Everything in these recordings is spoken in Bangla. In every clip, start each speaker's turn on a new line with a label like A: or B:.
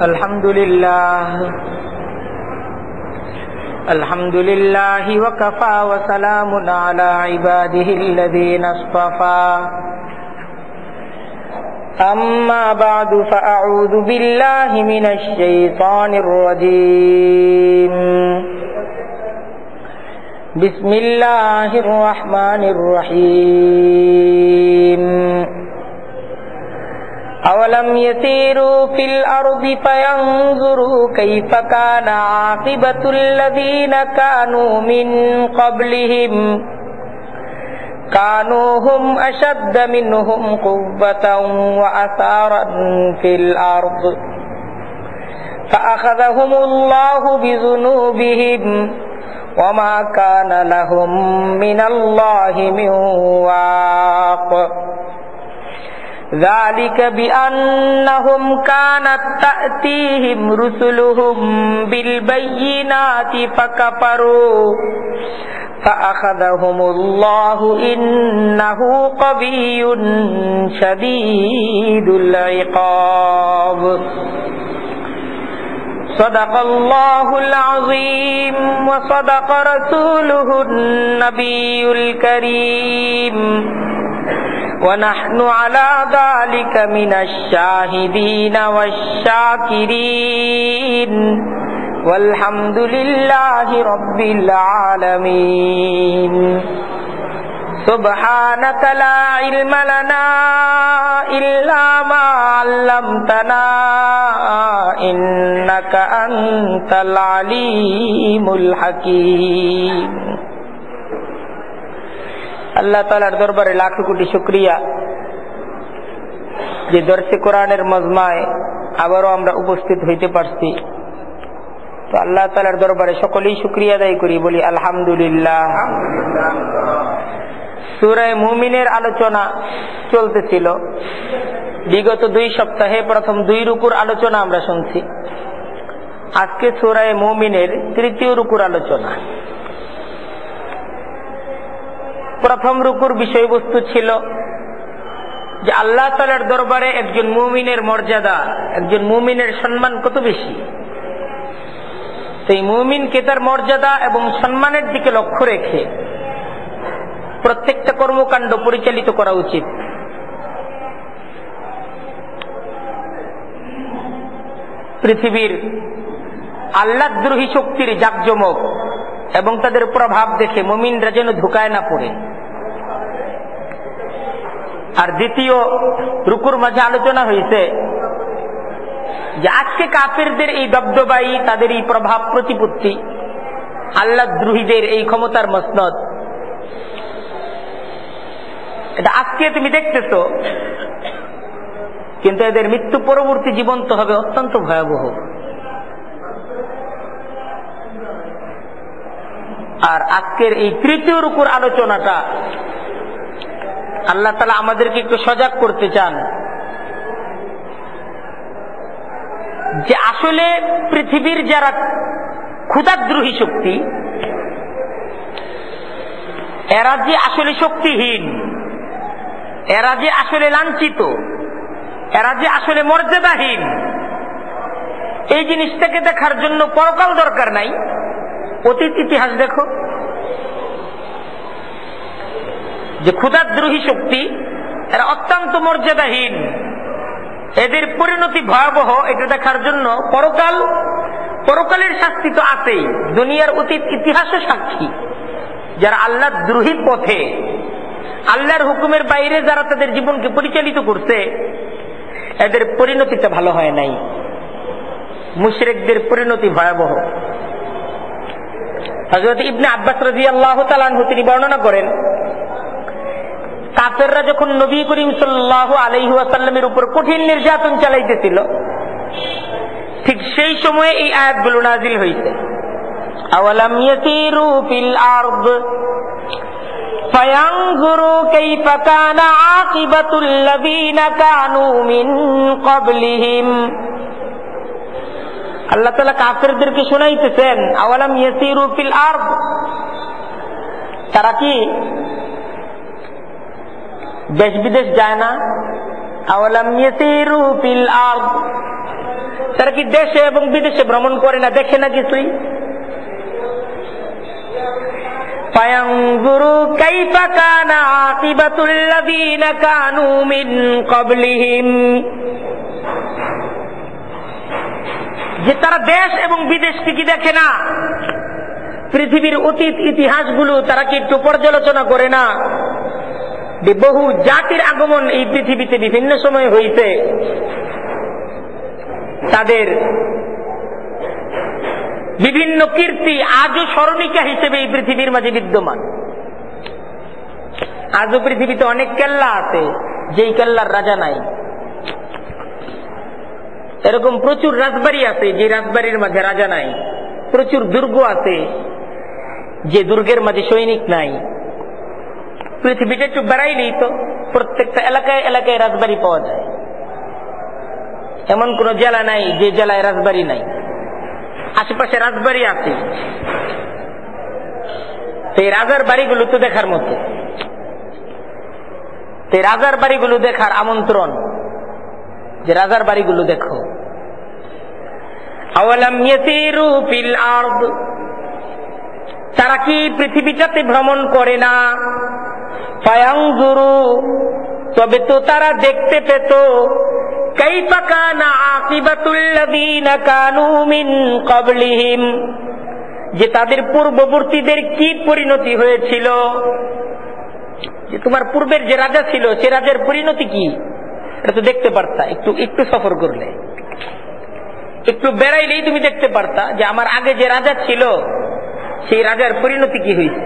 A: الحمد لله وكفى وسلام على عباده الذين اصطفى أما بعد فأعوذ بالله من الشيطان الرجيم بسم الله الرحمن الرحيم أولم يسيروا في الأرض فينظروا كيف كان عاقبة الذين كانوا من قبلهم كانوا هم أشد منهم قوة وأثارا في الأرض فأخذهم الله بذنوبهم وما كان لهم من الله من واق ذلك بأنهم كانت تأتيهم رسلهم بالبينات فكفروا فأخذهم الله إنه قوي شديد العقاب صدق الله العظيم وصدق رسوله النبي الكريم ونحن على ذلك من الشاهدين والشاكرين والحمد لله رب العالمين سبحانك لا علم لنا إلا ما علمتنا إنك أنت العليم الحكيم আল্লাহ তাআলার দরবারে লাখ কোটি শুকরিয়া যে দর্শে কোরআনের মজমায় আবারও আমরা উপস্থিত হইতে পারছি। তো আল্লাহ তাআলার দরবারে সকলেই শুকরিয়া আদায় করি, বলি আলহামদুলিল্লাহ। সূরা মুমিনের আলোচনা চলতেছিল বিগত 2 সপ্তাহে। প্রথম 2 রুকুর আলোচনা আমরা শুনছি। আজকে সূরা মুমিনের 3য় রুকুর আলোচনা। প্রথম রুকুর বিষয়বস্তু ছিল যে আল্লাহ তাআলার দরবারে একজন মুমিনের মর্যাদা, একজন মুমিনের সম্মান কত বেশি। সেই মুমিনকে তার মর্যাদা এবং সম্মানের দিকে লক্ষ্য রেখে প্রত্যেকটা কর্মকাণ্ড পরিচালিত করা উচিত। পৃথিবীর আল্লাহদ্রোহী শক্তির জাকজমক এবং তাদের প্রভাব দেখে মুমিনরা যেন ধোঁকায় না পড়ে। আর দ্বিতীয় রুকুর মাঝে আলোচনা হয়েছে যে আজকে কাফেরদের এই দবদবাই, তাদের এই প্রভাব প্রতিপত্তি, আল্লাহদ্রোহীদের এই ক্ষমতার মসনদ, এটা আজকে তুমি দেখতেছো, কিন্তু এদের মৃত্যু পরবর্তী জীবন তো হবে অত্যন্ত ভয়াবহ। আর আজকের এই 3য় রুকুর আলোচনাটা আল্লাহ তাআলা আমাদেরকে একটু সজাগ করতে চান যে আসলে পৃথিবীর যারা ক্ষুধাদ্রোহী শক্তি, এরা যে আসলে শক্তিহীন, এরা যে আসলে লাঞ্ছিত, এরা যে আসলে মর্যাদাহীন, এই জিনিসটাকে দেখার জন্য পরকাল দরকার নাই, অতীত ইতিহাস দেখো। যে ক্ষুধাদ্রোহী শক্তি, এরা অত্যন্ত মর্যাদাহীন, এদের পরিণতি ভয়াবহ, এটা দেখার জন্য পরকালের শাস্তি তো আছেই, দুনিয়ার অতীত ইতিহাসও সাক্ষী। যারা আল্লাহদ্রোহী পথে, আল্লাহর হুকুমের বাইরে যারা তাদের জীবনকে পরিচালিত করছে, এদের পরিণতিটা ভালো হয় নাই। মুশরিকদের পরিণতি ভয়াবহ। হযরত ইবনে আব্বাস রাদিয়াল্লাহু তাআলা আনহু তিনি বর্ণনা করেন, কাফেররা যখন নবী করিম সাল্লাল্লাহু আলাইহি ওয়াসাল্লামের উপর কঠিন নির্যাতন চালাইতেছিল, ঠিক সেই সময়ে এই আয়াতগুলো নাযিল হয়েছে। আওয়ালাম ইয়াসিরু ফিল আরদ ফায়ানজুরু কাইফা কানা আকিবাতুল লাযিনা কানু মিন ক্বাবলিহিম। আল্লাহ তাআলা কাফেরদেরকে শোনাইতেছেন, আওয়ালাম ইয়াসিরু ফিল আরদ, তারা কি দেশ বিদেশ যায় না? আওয়ালাম ইয়াসিরু ফিল আরদ, তারা কি দেশে এবং বিদেশে ভ্রমণ করে না, দেখে না কিছুই? ফায়ানজুরু কাইফা কানা আকিবাতুল লাযীনা কানু মিন ক্বাবলিহিম, যে তারা দেশ এবং বিদেশকে কি দেখে না? পৃথিবীর অতীত ইতিহাসগুলো তারা কি একটু পর্যালোচনা করে না? বহু জাতির আগমন এই পৃথিবীতে বিভিন্ন সময় হয়েছে, তাদের বিভিন্ন কীর্তি আজও স্মরণিকা হিসেবে এই পৃথিবীর মাঝে বিদ্যমান। আজও পৃথিবীতে অনেক কেল্লা আছে যেই কেল্লার রাজা নাই। এরকম প্রচুর রাজবাড়ি আছে যে রাজবাড়ির মাঝে রাজা নাই। প্রচুর দুর্গ আছে যে দুর্গের মাঝে সৈনিক নাই। পৃথিবীটা একটু বেড়াইলেই তো প্রত্যেকটা এলাকায় এলাকায় রাজবাড়ি পাওয়া যায়। এমন কোন জেলা নাই যে জেলায় রাজবাড়ি নাই, আশেপাশে রাজবাড়ি আছে। এই রাজার বাড়িগুলো তো দেখার মতো, এই রাজার বাড়িগুলো দেখার আমন্ত্রণ, যে রাজার বাড়িগুলো দেখো। আওয়ালাম ইয়াসিরু ফিল আরদ, তারা কি পৃথিবীটাতে ভ্রমণ করে না? ফায়ানজুরু, তবে তো তারা দেখতে পেত, কাইফা কানা আকিবাতুল লাযীনা কানু মিন ক্বাবলিহিম, যে তাদের পূর্ববর্তীদের কি পরিণতি হয়েছিল। যে তোমার পূর্বের যে রাজা ছিল সে রাজার পরিণতি কি, এটা তো দেখতে পারতা। একটু একটু সফর করলে, একটু বেড়াইলেই তুমি দেখতে পারতা যে আমার আগে যে রাজা ছিল সেই রাজার পরিণতি কি হয়েছে।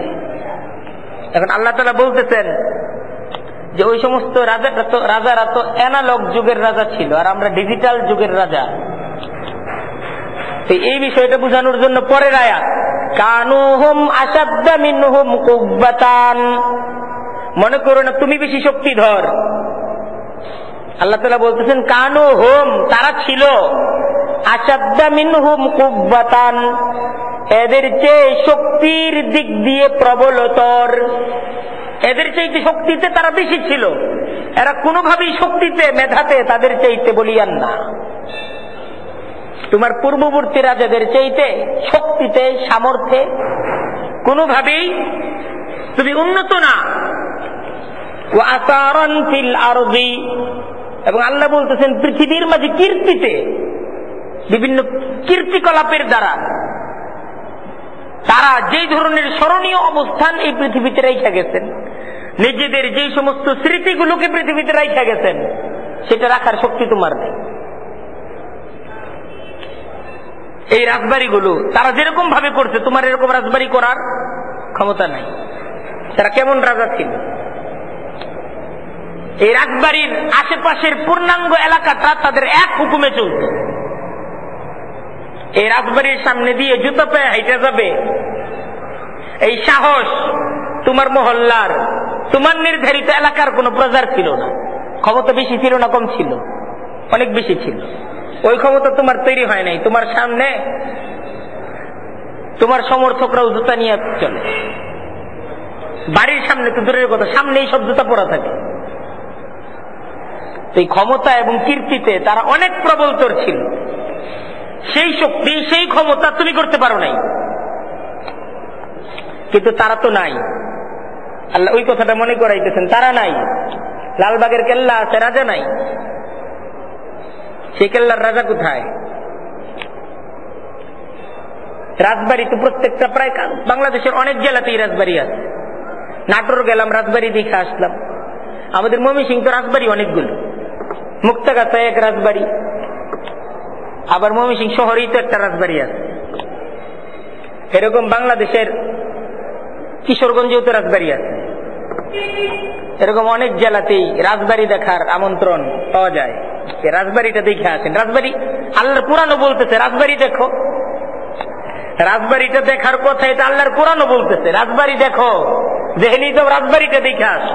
A: এখন আল্লাহ তাআলা বলতেছেন যে ওই সমস্ত রাজারা তো অ্যানালগ যুগের রাজা ছিল, আর আমরা ডিজিটাল যুগের রাজা। এই বিষয়টা বোঝানোর জন্য পরের আয়াত, কানুহুম আশাদ্দা মিনহুম কুব্বাতান, মনে করো না তুমি বেশি শক্তিধর। আল্লাহ তাআলা বলতেছেন কানুহুম, তারা ছিল, আশাদ্দা মিনহুম কুব্বাতান, এদের চেয়ে শক্তির দিক দিয়ে প্রবলতর। এদের চাইতে শক্তিতে তারা বেশি ছিল, এরা কোনোভাবেই শক্তিতে মেধাতে তাদের চাইতে বলিয়ান না। তোমার পূর্ববর্তী রাজাদের চাইতে শক্তিতে সামর্থ্যে কোনোভাবেই তুমি উন্নত না। ওয়া আসারান ফিল আরদি, এবং আল্লাহ বলতেছেন পৃথিবীর মাঝে কীর্তিতে, বিভিন্ন কীর্তিকলাপের দ্বারা তারা যেই ধরনের স্মরণীয় অবস্থান এই পৃথিবীতে রাইখা গেছেন, নিজেদের যে সমস্ত স্মৃতিগুলোকে পৃথিবীতে রাইখা গেছেন, সেটা রাখার শক্তি তোমার নেই। এই রাজবাড়িগুলো তারা যেরকম ভাবে করছে, তোমার এরকম রাজবাড়ি করার ক্ষমতা নাই। তারা কেমন রাজা ছিল? এই রাজবাড়ির আশেপাশের পূর্ণাঙ্গ এলাকাটা তাদের এক হুকুমে চলত। এই রাজবাড়ির সামনে দিয়ে জুতো পায়ে হাইটা যাবে, এই সাহস তোমার মহল্লার, তোমার নির্ধারিত এলাকার কোন প্রজার ছিল না। ক্ষমতা বেশি ছিল না কম ছিল? অনেক বেশি ছিল। ওই ক্ষমতা তোমার তৈরি হয় নাই। তোমার সামনে তোমার সমর্থকরাও জুতা নিয়ে চলে, বাড়ির সামনে তো দূরের কথা, সামনেই সব জুতা পরা থাকে। এই ক্ষমতা এবং কীর্তিতে তারা অনেক প্রবলতর ছিল। সেই শক্তি, সেই ক্ষমতা তুমি করতে পারো নাই, কিন্তু তারা তো নাই। আল্লাহ ওই কথাটা মনে করাইতেছেন, তারা নাই। লালবাগের কেল্লা আছে, রাজা নাই। সেই কেল্লার রাজা কোথায়? রাজবাড়ি তো প্রত্যেকটা প্রায় বাংলাদেশের অনেক জেলাতেই রাজবাড়ি আছে। নাটোর গেলাম, রাজবাড়ি দেখে আসলাম। আমাদের ময়মনসিংহ তো রাজবাড়ি অনেকগুলো, মুক্তাগাছায় এক রাজবাড়ি, আবার ময়মনসিংহ শহরেই তো একটা রাজবাড়ি আছে। এরকম বাংলাদেশের কিশোরগঞ্জেও তো রাজবাড়ি আছে। এরকম অনেক জেলাতেই রাজবাড়ি দেখার আমন্ত্রণ পাওয়া যায়। রাজবাড়িটা দেখে আসেন। রাজবাড়ি আল্লাহর কোরআনও বলতেছে রাজবাড়ি দেখো। রাজবাড়িটা দেখার কথা এটা আল্লাহর কোরআনও বলতেছে, রাজবাড়ি দেখো। যেহেলি তো রাজবাড়িটা দেখে আস।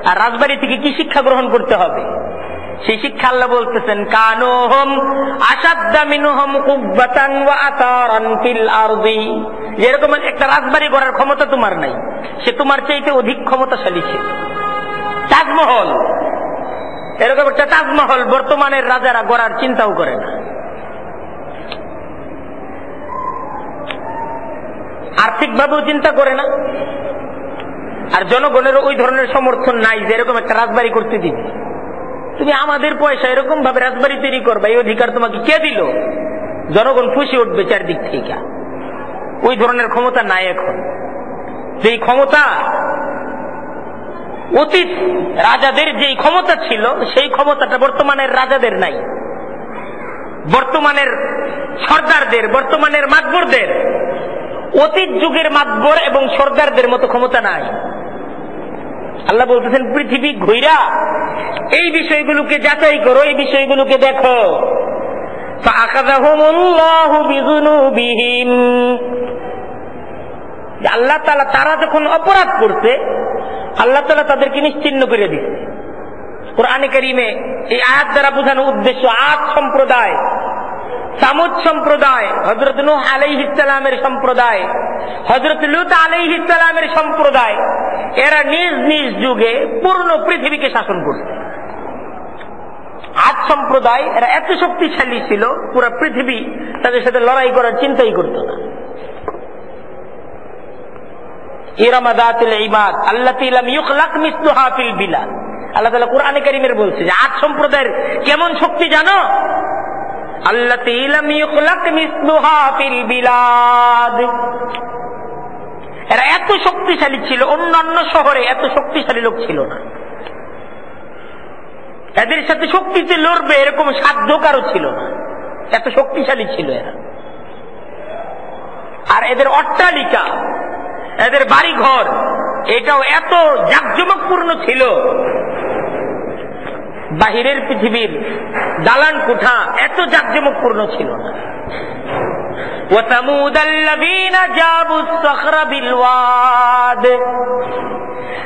A: আর রাজবাড়ি থেকে কি শিক্ষা গ্রহণ করতে হবে সেই শিক্ষা আল্লাহ বলতেছেন, কানুহুম আশাদ্দা মিনহুম কুব্বাতান ওয়া আতারান ফিল আরদি। যেরকম একটা রাজবাড়ি গড়ার ক্ষমতা তোমার নাই, সে তোমার চাইতে অধিক ক্ষমতাশালী ছিল। তাজমহল, এরকম একটা তাজমহল বর্তমানের রাজারা গড়ার চিন্তাও করে না। আর্থিকভাবেও চিন্তা করে না, আর জনগণেরও ওই ধরনের সমর্থন নাই যে এরকম একটা রাজবাড়ি করতে দিবে। তুমি আমাদের পয়সা এরকম ভাবে রাজবাড়ি তৈরি করবা, এই অধিকার তোমাকে কে দিল? জনগণ খুশি উঠবে চারদিক থেকে। ওই ধরনের ক্ষমতা নাই এখন। যেই ক্ষমতা অতীত রাজাদের যেই ক্ষমতা ছিল, সেই ক্ষমতাটা বর্তমানের রাজাদের নাই, বর্তমানের সর্দারদের, বর্তমানের মাতবরদের। অতীত যুগের মাতবর এবং সর্দারদের মতো ক্ষমতা নাই। আল্লাহ বলতেছেন পৃথিবী ঘুইরা এই বিষয়গুলোকে যাচাই করো, এই বিষয়গুলোকে দেখো। আল্লাহ তাআলা তারা যখন অপরাধ করছে, আল্লাহ তাআলা তাদেরকে নিশ্চিহ্ন করে দিচ্ছে। কোরআনে কারীমে এই আয়াত দ্বারা বোঝানো উদ্দেশ্য আদ সম্প্রদায়, সামুদ সম্প্রদায়, হযরত নূহ আলাইহিস সালামের সম্প্রদায়, হযরত লূত আলাইহিস সালামের সম্প্রদায়, এরা নিজ নিজ যুগে পূর্ণ পৃথিবীকে শাসন করছে। আদ সম্প্রদায় এরা এত শক্তিশালী ছিল, পুরো পৃথিবী তাদের সাথে লড়াই করার চিন্তাই করত না। ইরামা যাতিল ইমাদ আল্লাতী লাম ইখলাক মিসলুহা ফিল বিলাদ। আল্লাহ তাআলা কোরআনে কারীমের বলছে যে আদ সম্প্রদায়ের কেমন শক্তি জানো? আল্লাতী লাম ইখলাক মিসলুহা ফিল বিলাদ। এরা এত শক্তিশালী ছিল, অন্যান্য শহরে এত শক্তিশালী লোক ছিল না। এদের সাথে শক্তিতে লড়বে এরকম সাধ্য কারো ছিল না, এত শক্তিশালী ছিল এরা। আর এদের অট্টালিকা, এদের বাড়িঘর, এটাও এত জাঁকজমকপূর্ণ ছিল, বাহিরের পৃথিবীর দালান কোঠা এত জাঁকজমকপূর্ণ ছিল না।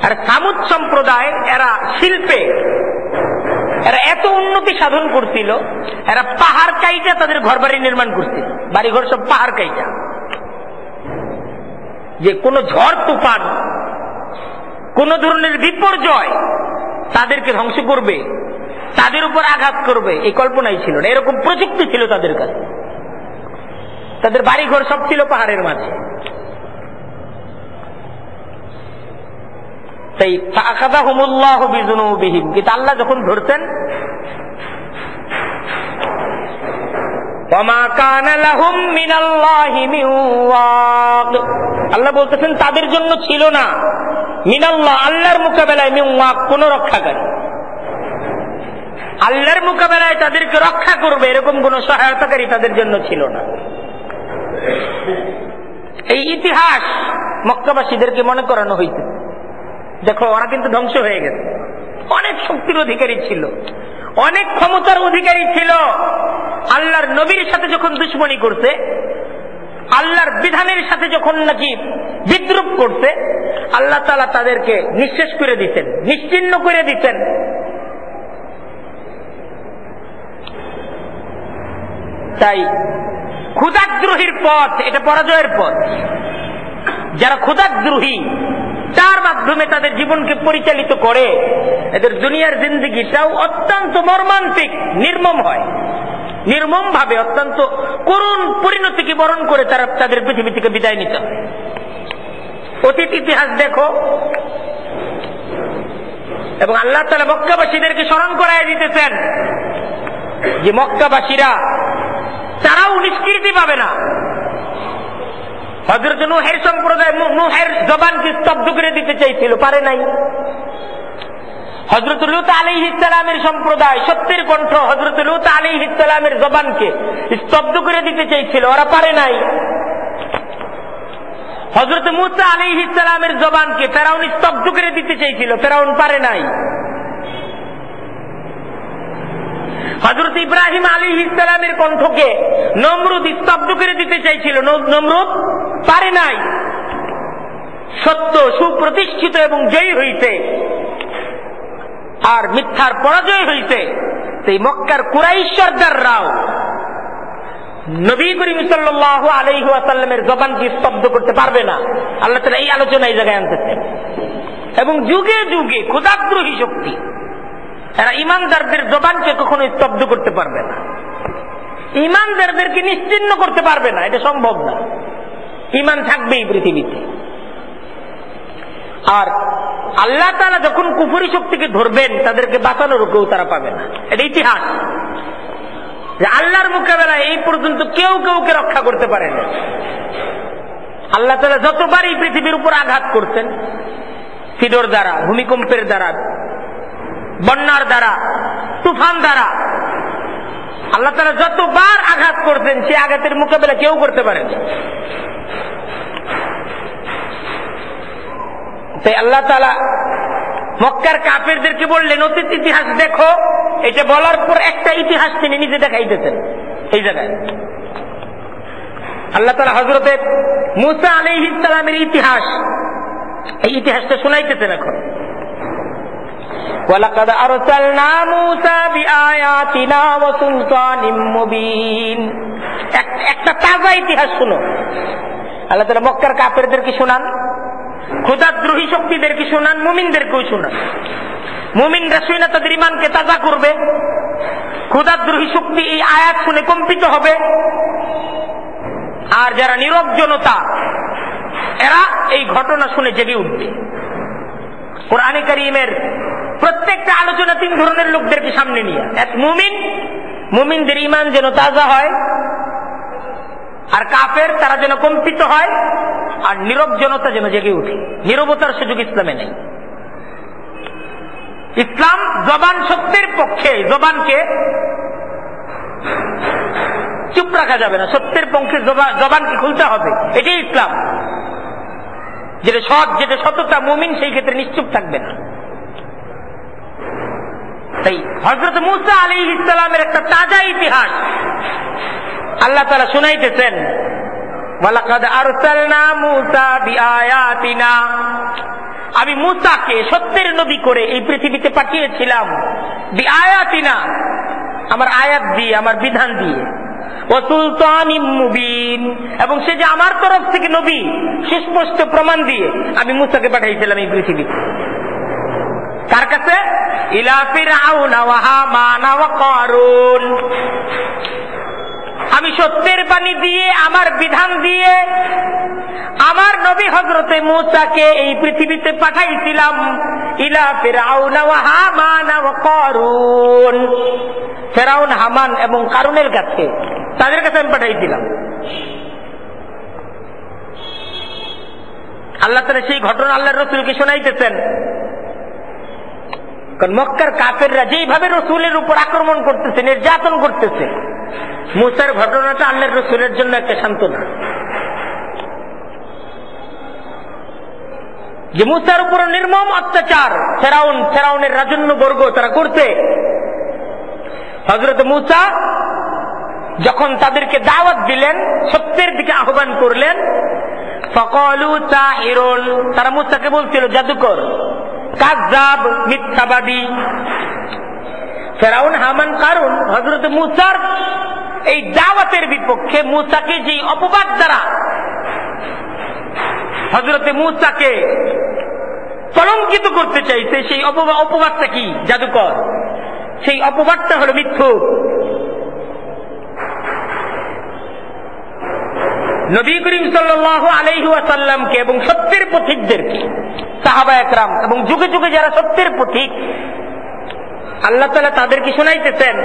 A: আর সামুদ সম্প্রদায় এরা শিল্পে এরা এত উন্নতি সাধন করছিল, এরা পাহাড় কাইটা তাদের ঘর বাড়ি নির্মাণ করছিল, বাড়িঘর সব পাহাড় কাইটা। যে কোন ঝড় তুফান, কোন ধরনের বিপর্যয় তাদেরকে ধ্বংস করবে, তাদের উপর আঘাত করবে, এই কল্পনাই ছিল না। এরকম প্রযুক্তি ছিল তাদের কাছে। তাদের বাড়িঘর সব ছিল পাহাড়ের মাঝে। তাই ফাআখাযাহুমুল্লাহু বিযুনুবিহিম, কিন্তু আল্লাহ যখন ধরতেন, ওয়ামা কানা লাহুম মিনাল্লাহি মিন ওয়াক, আল্লাহ বলতেছেন তাদের জন্য ছিল না মিনাল্লাহ, আল্লাহর মোকাবেলায়, মিন ওয়াক, কোন রক্ষাকারী। আল্লাহর মোকাবেলায় তাদেরকে রক্ষা করবে এরকম কোন সহায়তাকারী তাদের জন্য ছিল না। এই ইতিহাস মক্কাবাসীদেরকে মনে করানো হইতে, দেখো ওরা কিন্তু ধ্বংস হয়ে গেছে। অনেক শক্তির অধিকারী ছিল, অনেক ক্ষমতার অধিকারী ছিল। আল্লাহর নবীর সাথে যখন দুশমনী করছে, আল্লাহর বিধানের সাথে যখন নাকি বিদ্রুপ করছে, আল্লাহ তাআলা তাদেরকে নিঃশেষ করে দিতেন, নিশ্চিহ্ন করে দিতেন। তাই ক্ষুধাদ্রোহীর পথ এটা পরাজয়ের পথ। যারা ক্ষুধাদ্রোহী, তার মাধ্যমে তাদের জীবনকে পরিচালিত করে, এদের দুনিয়ার জিন্দেগিটাও অত্যন্ত মর্মান্তিক, নির্মম হয়। নির্মম ভাবে অত্যন্ত করুণ পরিণতিকে বরণ করে তারা তাদের পৃথিবী থেকে বিদায় নিতে হয়। অতীত ইতিহাস দেখো, এবং আল্লাহ তাআলা মক্কাবাসীদেরকে স্মরণ করায় দিতেছেন যে মক্কাবাসীরা তারাও নিষ্কৃতি পাবে না। হযরত নূহের সম্প্রদায় নূহের জবানকে স্তব্ধ করে দিতে চাইছিল, পারে নাই। হযরত লূত আলাইহিস সালামের সম্প্রদায় সত্যের কণ্ঠ হযরত লূত আলাইহিস সালামের জবানকে স্তব্ধ করে দিতে চাইছিল, ওরা পারে নাই। হযরত মূসা আলাইহিস সালামের জবানকে ফেরাউন স্তব্ধ করে দিতে চাইছিল, ফেরাউন পারে নাই। হযরত ইব্রাহিম আলাইহিস সালামের কণ্ঠকে নমরুদ স্তব্ধ করে দিতে চাইছিল, নমরুদ পারে নাই। সত্য সুপ্রতিষ্ঠিত এবং জয়ী হইতে, আর মিথ্যার পরাজয় হইতে সেই মক্কার কুরাইশ সর্দাররাও নবী করিম সাল্লাল্লাহু আলাইহি ওয়াসাল্লামের জবানকে স্তব্ধ করতে পারবে না। আল্লাহ তাআলা এই আলোচনা এই জায়গায় আনতেছেন। এবং যুগে যুগে ক্ষুধাদ্রোহী শক্তি, এরা ইমানদারদের জবানকে কখনো স্তব্ধ করতে পারবে না, ইমানদারদেরকে নিশ্চিহ্ন করতে পারবে না, এটা সম্ভব না। ঈমান থাকবে এই পৃথিবীতে। আর আল্লাহ তাআলা যখন কুফরি শক্তিকে ধরবেন, তাদেরকে বাঁচানোর কেউ তারা পাবে না। এটা ইতিহাস যে আল্লাহর মোকাবেলায় এই পর্যন্ত কেউ কেউকে রক্ষা করতে পারে না। আল্লাহ তাআলা যতবার এই পৃথিবীর উপর আঘাত করছেন, সিডর দ্বারা, ভূমিকম্পের দ্বারা, বন্যার দ্বারা, তুফান দ্বারা, আল্লাহ তাআলা যতবার আঘাত করছেন, সে আঘাতের মোকাবেলা কেউ করতে পারে না। তাই আল্লাহ তাআলা মক্কার কাফেরদেরকে বললেন, অতীত ইতিহাস দেখো। এটা বলার পর একটা ইতিহাস তিনি নিজে দেখাইতেছেন। এই জায়গায় আল্লাহ তাআলা হযরতে মূসা আলাইহিস সালামের ইতিহাস, এই ইতিহাসটা শোনাইতেছেন এখন। ওয়ালাকাদ আরসালনা মূসা বিআয়াতিনা ওয়া সুলতানিম মুবিন। একটা তাজা ইতিহাস শুনো। আল্লাহ তাআলা মক্কার কাফেরদেরকে শোনান, খোদাদ্রোহী শক্তিদেরকে শোনান, মুমিনদেরকেও শোনান। মুমিনরা শুনে তাদের ঈমানকে তাজা করবে, খোদাদ্রোহী শক্তি এই আয়াত শুনে কম্পিত হবে। আর যারা নীরব জনতা, এরা এই ঘটনা শুনে জেগে উঠবে। কোরআনে কারীমের প্রত্যেকটা আলোচনা তিন ধরনের লোকদেরকে সামনে নিয়ে। এক মুমিনদের ঈমান যেন তাজা হয়, আর কাফের তারা যেন কম্পিত হয়, আর নীরব জনতা যেন জেগে উঠে। নীরবতার সুযোগ ইসলামে নেই। ইসলাম জবান সত্যের পক্ষে, জবানকে চুপ রাখা যাবে না, সত্যের পক্ষে জবানকে খুলতে হবে। এটাই ইসলাম। যেটা সৎ, যেটা সততা, মুমিন সেই ক্ষেত্রে নিশ্চুপ থাকবে না। তাই হযরত মূসা আলাইহিস সালামের একটা তাজা ইতিহাস আল্লাহ তাআলা শুনাইতেছেন। ওয়ালাকাদ আরসালনা মূসা বিআয়াতিনা, আমি মূসাকে সত্যের নবী করে এই পৃথিবীতে পাঠিয়েছিলাম। বিআয়াতিনা, আমার আয়াত দিয়ে, আমার বিধান দিয়ে। ওয়া সুলতানিম মুবিন, এবং সে যে আমার তরফ থেকে নবী, সুস্পষ্ট প্রমাণ দিয়ে আমি মূসাকে পাঠাইছিলাম এই পৃথিবীতে। কার কাছে? ইলা ফিরআউনা ওয়া হামান ওয়া কারুন। আমি সত্যের বাণী দিয়ে, আমার বিধান দিয়ে আমার নবী হযরতে মূসাকে এই পৃথিবীতে পাঠাইছিলাম। ইলা ফিরআউনা ওয়া হামান ওয়া কারুন, ফিরআউন, হামান এবং কারুনের কাছে, তাদের কাছে আমি পাঠাইছিলাম। আল্লাহ তাআলা সেই ঘটনা আল্লাহর রাসূলকে শোনাইতেছেন। কারণ মক্কার কাফেররা যেইভাবে রাসূলের উপর আক্রমণ করতেছে, নির্যাতন করতেছে, মূসার ঘটনাটা আল্লাহর রাসূলের জন্য একটা সান্ত্বনা। যে মূসার উপর নির্মম অত্যাচার ফেরাউনের রাজন্য বর্গ তারা করতে, হযরত মূসা যখন তাদেরকে দাওয়াত দিলেন, সত্যের দিকে আহ্বান করলেন, ফাকালু সাহিরুন, তারা মূসাকে বলছিল জাদুকর, কাযযাব, মিথ্যাবাদী। ফেরাউন, হামান, কারুন হযরত মূসার এই দাওয়াতের বিপক্ষে, মূসাকে যে অপবাদ দ্বারা হযরতে মূসাকে কলঙ্কিত করতে চাইছে, সেই অপবাদটা কি? জাদুকর। সেই অপবাদটা হলো মিথ্যুক। নবী করিম সাল্লাল্লাহু আলাইহি ওয়াসাল্লামকে এবং সত্যের পথিকদেরকে, সাহাবা একরাম এবং যুগে যুগে যারা সত্যের পথিক, আল্লাহ তাআলা তাদেরকে শোনাইতেছেন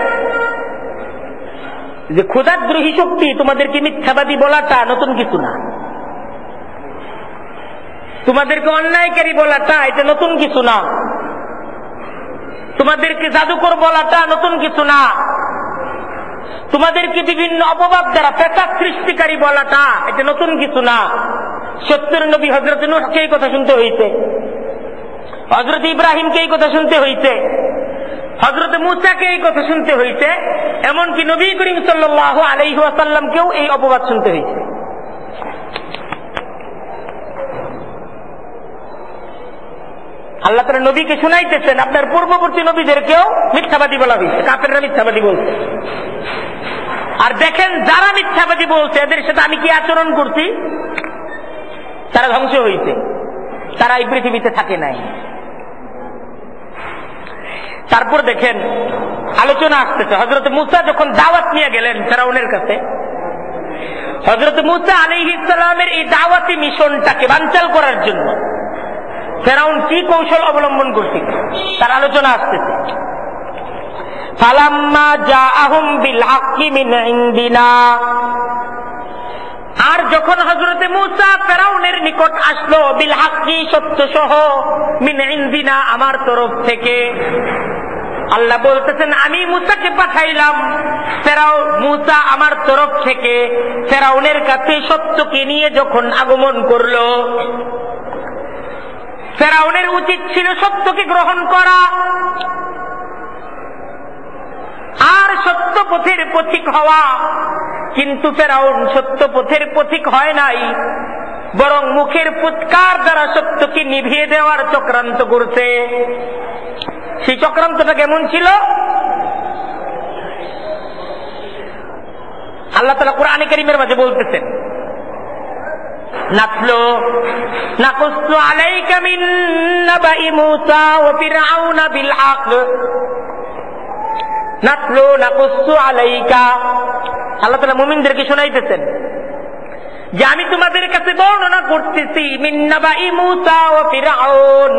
A: যে খোদাদ্রোহী শক্তি তোমাদেরকে মিথ্যাবাদী বলাটা নতুন কিছু না, তোমাদেরকে অন্যায়কারী বলাটা এটা নতুন কিছু না, তোমাদেরকে জাদুকর বলাটা নতুন কিছু না, তোমাদেরকে বিভিন্ন অপবাদ দ্বারা ফেসাদ সৃষ্টিকারী বলাটা এটা নতুন কিছু না। সত্যের নবী হযরত নূহকে এই কথা শুনতে হয়েছে, হযরত ইব্রাহিমকে এই কথা শুনতে হয়েছে, হযরত মূসাকে এই কথা শুনতে হয়েছে, এমনকি নবী করিম সাল্লাল্লাহু আলাইহি ওয়াসাল্লামকেও এই অপবাদ শুনতে হয়েছে। আল্লাহ তাআলা নবীকে শুনাইতেছেন, আপনার পূর্ববর্তী নবীদেরকেও মিথ্যাবাদী বলা হয়েছে, কাফেররা মিথ্যাবাদী বলছে। আর দেখেন, যারা মিথ্যাবাদী বলছে এদের সাথে আমি কি আচরণ করছি? তারা ধ্বংস হয়েছে, তারা এই পৃথিবীতে থাকে নাই। তারপর দেখেন আলোচনা আসতেছে, হযরত মূসা যখন দাওয়াত নিয়ে গেলেন ফেরাউনের কাছে, হযরত মূসা আলাইহিস সালামের এই দাওয়াতি মিশনটাকে বানচাল করার জন্য ফেরাউন কি কৌশল অবলম্বন করছিল তার আলোচনা আসতেছে। ফালাম্মা জাআহুম বিল হাক্কি মিন ইনদিনা, আর যখন হযরত মূসা ফেরাউনের নিকট আসলো বিল হাক্কি সত্য সহ মিন ইনদিনা আমার তরফ থেকে, আল্লাহ বলতেছেন আমি মূসাকে পাঠাইলাম, মূসা আমার তরফ থেকে ফেরাউনের কাছে সত্যকে নিয়ে যখন আগমন করলো, ফেরাউনের উচিত ছিল সত্যকে গ্রহণ করা আর সত্য পথের পথিক হওয়া, কিন্তু ফেরাউন সত্য পথের পথিক হয় নাই, বরং মুখের ফুৎকার দ্বারা সত্যকে নিভিয়ে দেওয়ার চক্রান্ত করছে। সেই চক্রান্তটা কেমন ছিল? আল্লাহ তাআলা কোরআনে কারীমের মাঝে বলতেছেন, নাকুসু আলাইকা মিন নাবাই মূসা ওয়া ফিরআউনা বিল হক, নাকুসু আলাইকা, আল্লাহ তাআলা মুমিনদেরকে শোনাইতেছেন যে আমি তোমাদের কাছে বর্ণনা করতেছি মিন নাবাই মূসা ওয়া ফিরআউন,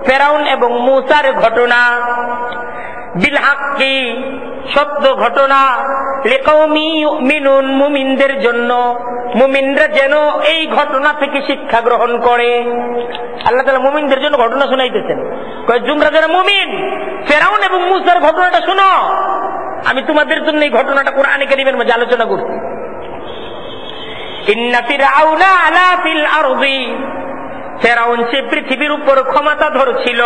A: ফেরাউন এবং মূসার ঘটনা, বিল হাক্কি সত্য ঘটনা, লিকাউমি ইউমিনুন মুমিনদের জন্য, মুমিনরা যেন এই ঘটনা থেকে শিক্ষা গ্রহণ করে। আল্লাহ তাআলা মুমিনদের জন্য ঘটনা শোনাইতেছেন, তোমরা যারা মুমিন ফেরাউন এবং মূসার ঘটনাটা শোনো, আমি তোমাদের জন্য এই ঘটনাটা কোরআনে কারীমের মধ্যে আলোচনা করছি। ইন্না ফিরআউনা আলা ফিল আরদি, ফেরাউন সে পৃথিবীর উপর ক্ষমতাধর ছিল,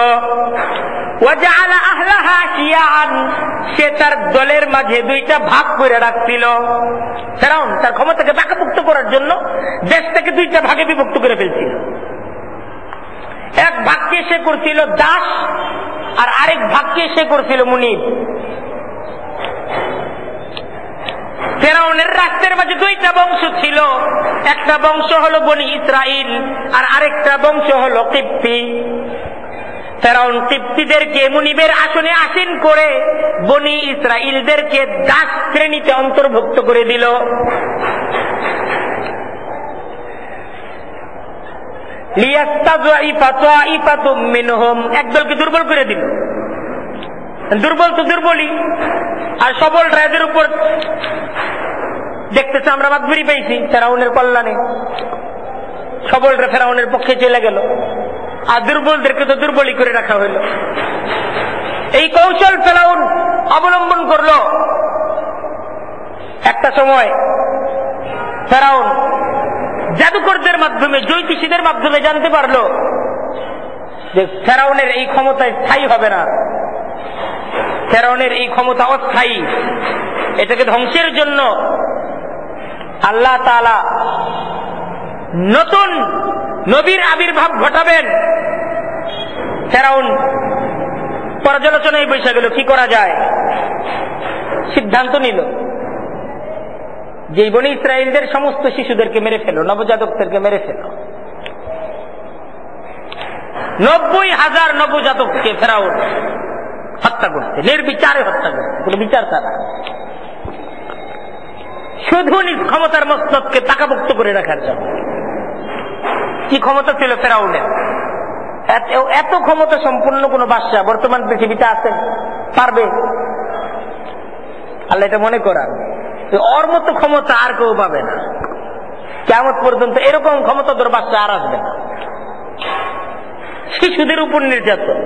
A: ওয়াজআলা আহলাহা শিয়াআন, সে তার দলের মাঝে দুইটা ভাগ করে রাখছিল। ফেরাউন তার ক্ষমতাকে পাকাপোক্ত করার জন্য দেশটাকে দুইটা ভাগে বিভক্ত করে ফেলছিল। এক ভাগকে সে করছিল দাস আর আরেক ভাগকে সে করছিল মুনিব। ফেরাউনের রাষ্ট্রের মাঝে দুইটা বংশ ছিল, একটা বংশ হলো বনি ইসরাইল আর আরেকটা বংশ হলো কিপ্তি। ফেরাউন কিপ্তিদেরকে মুনিবের আসনে আসীন করে বনি ইসরাইলদেরকে দাস শ্রেণীতে অন্তর্ভুক্ত করে দিল। একদলকে দুর্বল করে দিল, দুর্বল তো দুর্বলই, আর সবল রাজের উপর দেখতেছে আমরা বাদবিরি পেয়েছি ফেরাউনের কল্যাণে, সবলরা ফেরাউনের পক্ষে চলে গেল আর দুর্বলদেরকে তো দুর্বলই করে রাখা হইল। এই কৌশল ফেরাউন অবলম্বন করল। একটা সময় ফেরাউন জাদুকরদের মাধ্যমে, জ্যোতিষীদের মাধ্যমে জানতে পারলো যে ফেরাউনের এই ক্ষমতা স্থায়ী হবে না, ফেরাউনের এই ক্ষমতা অস্থায়ী, এটাকে ধ্বংসের জন্য আল্লাহ তাআলা নতুন নবীর আবির্ভাব ঘটাবেন। ফেরাউন পর্যালোচনায় বসে গেল কি করা যায়। সিদ্ধান্ত নিল যে বনি ইসরাইলদের সমস্ত শিশুদেরকে মেরে ফেলো, নবজাতকদেরকে মেরে ফেলো। 90,000 নবজাতককে ফেরাউন হত্যা করছে, নির্বিচারে হত্যা করছে, কোনো বিচার ছাড়া, শুধু নিজ ক্ষমতার মস্তককে পাকাপোক্ত করে রাখার জন্য। কি ক্ষমতা ছিল ফেরাউনের! এত ক্ষমতা সম্পূর্ণ কোন বাদশা বর্তমান পৃথিবীতে আছে পারবে? আল্লাহ এটা মনে করান, ওর মতো ক্ষমতা আর কেউ পাবে না কিয়ামত পর্যন্ত। এরকম ক্ষমতাধর বাদশা আর আসবে না। শিশুদের উপর নির্যাতন,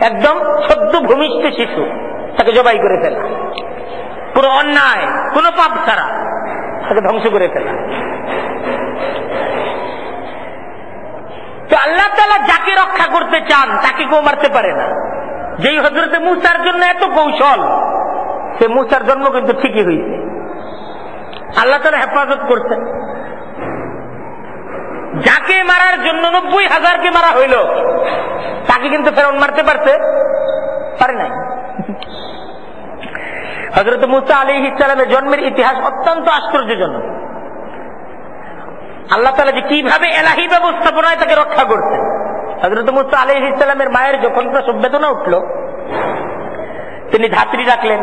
A: একদম সদ্য ভূমিষ্ঠ শিশু তাকে জবাই করে ফেলা, পুরো অন্যায়, কোন পাপ ছাড়া তাকে ধ্বংস করে ফেলা। তো আল্লাহ তাআলা যাকে রক্ষা করতে চান তাকে কেউ মারতে পারে না। যেই হযরতে মূসার জন্য এত কৌশল, সে মূসার জন্ম কিন্তু ঠিকই হয়েছে, আল্লাহ তাআলা হেফাজত করছেন। যাকে মারার জন্য 90,000কে মারা হইল, তাকে কিন্তু ফেরাউন মারতে পারে নাই। হযরত মূসা আলাইহিস সালামের জন্মের ইতিহাস অত্যন্ত আশ্চর্যজনক। আল্লাহ তাআলা যে কিভাবে এলাহি ব্যবস্থাপনায় তাকে রক্ষা করতেন। হযরত মূসা আলাইহিস সালামের মায়ের যখন প্রসব বেদনা উঠল, তিনি ধাত্রী রাখলেন,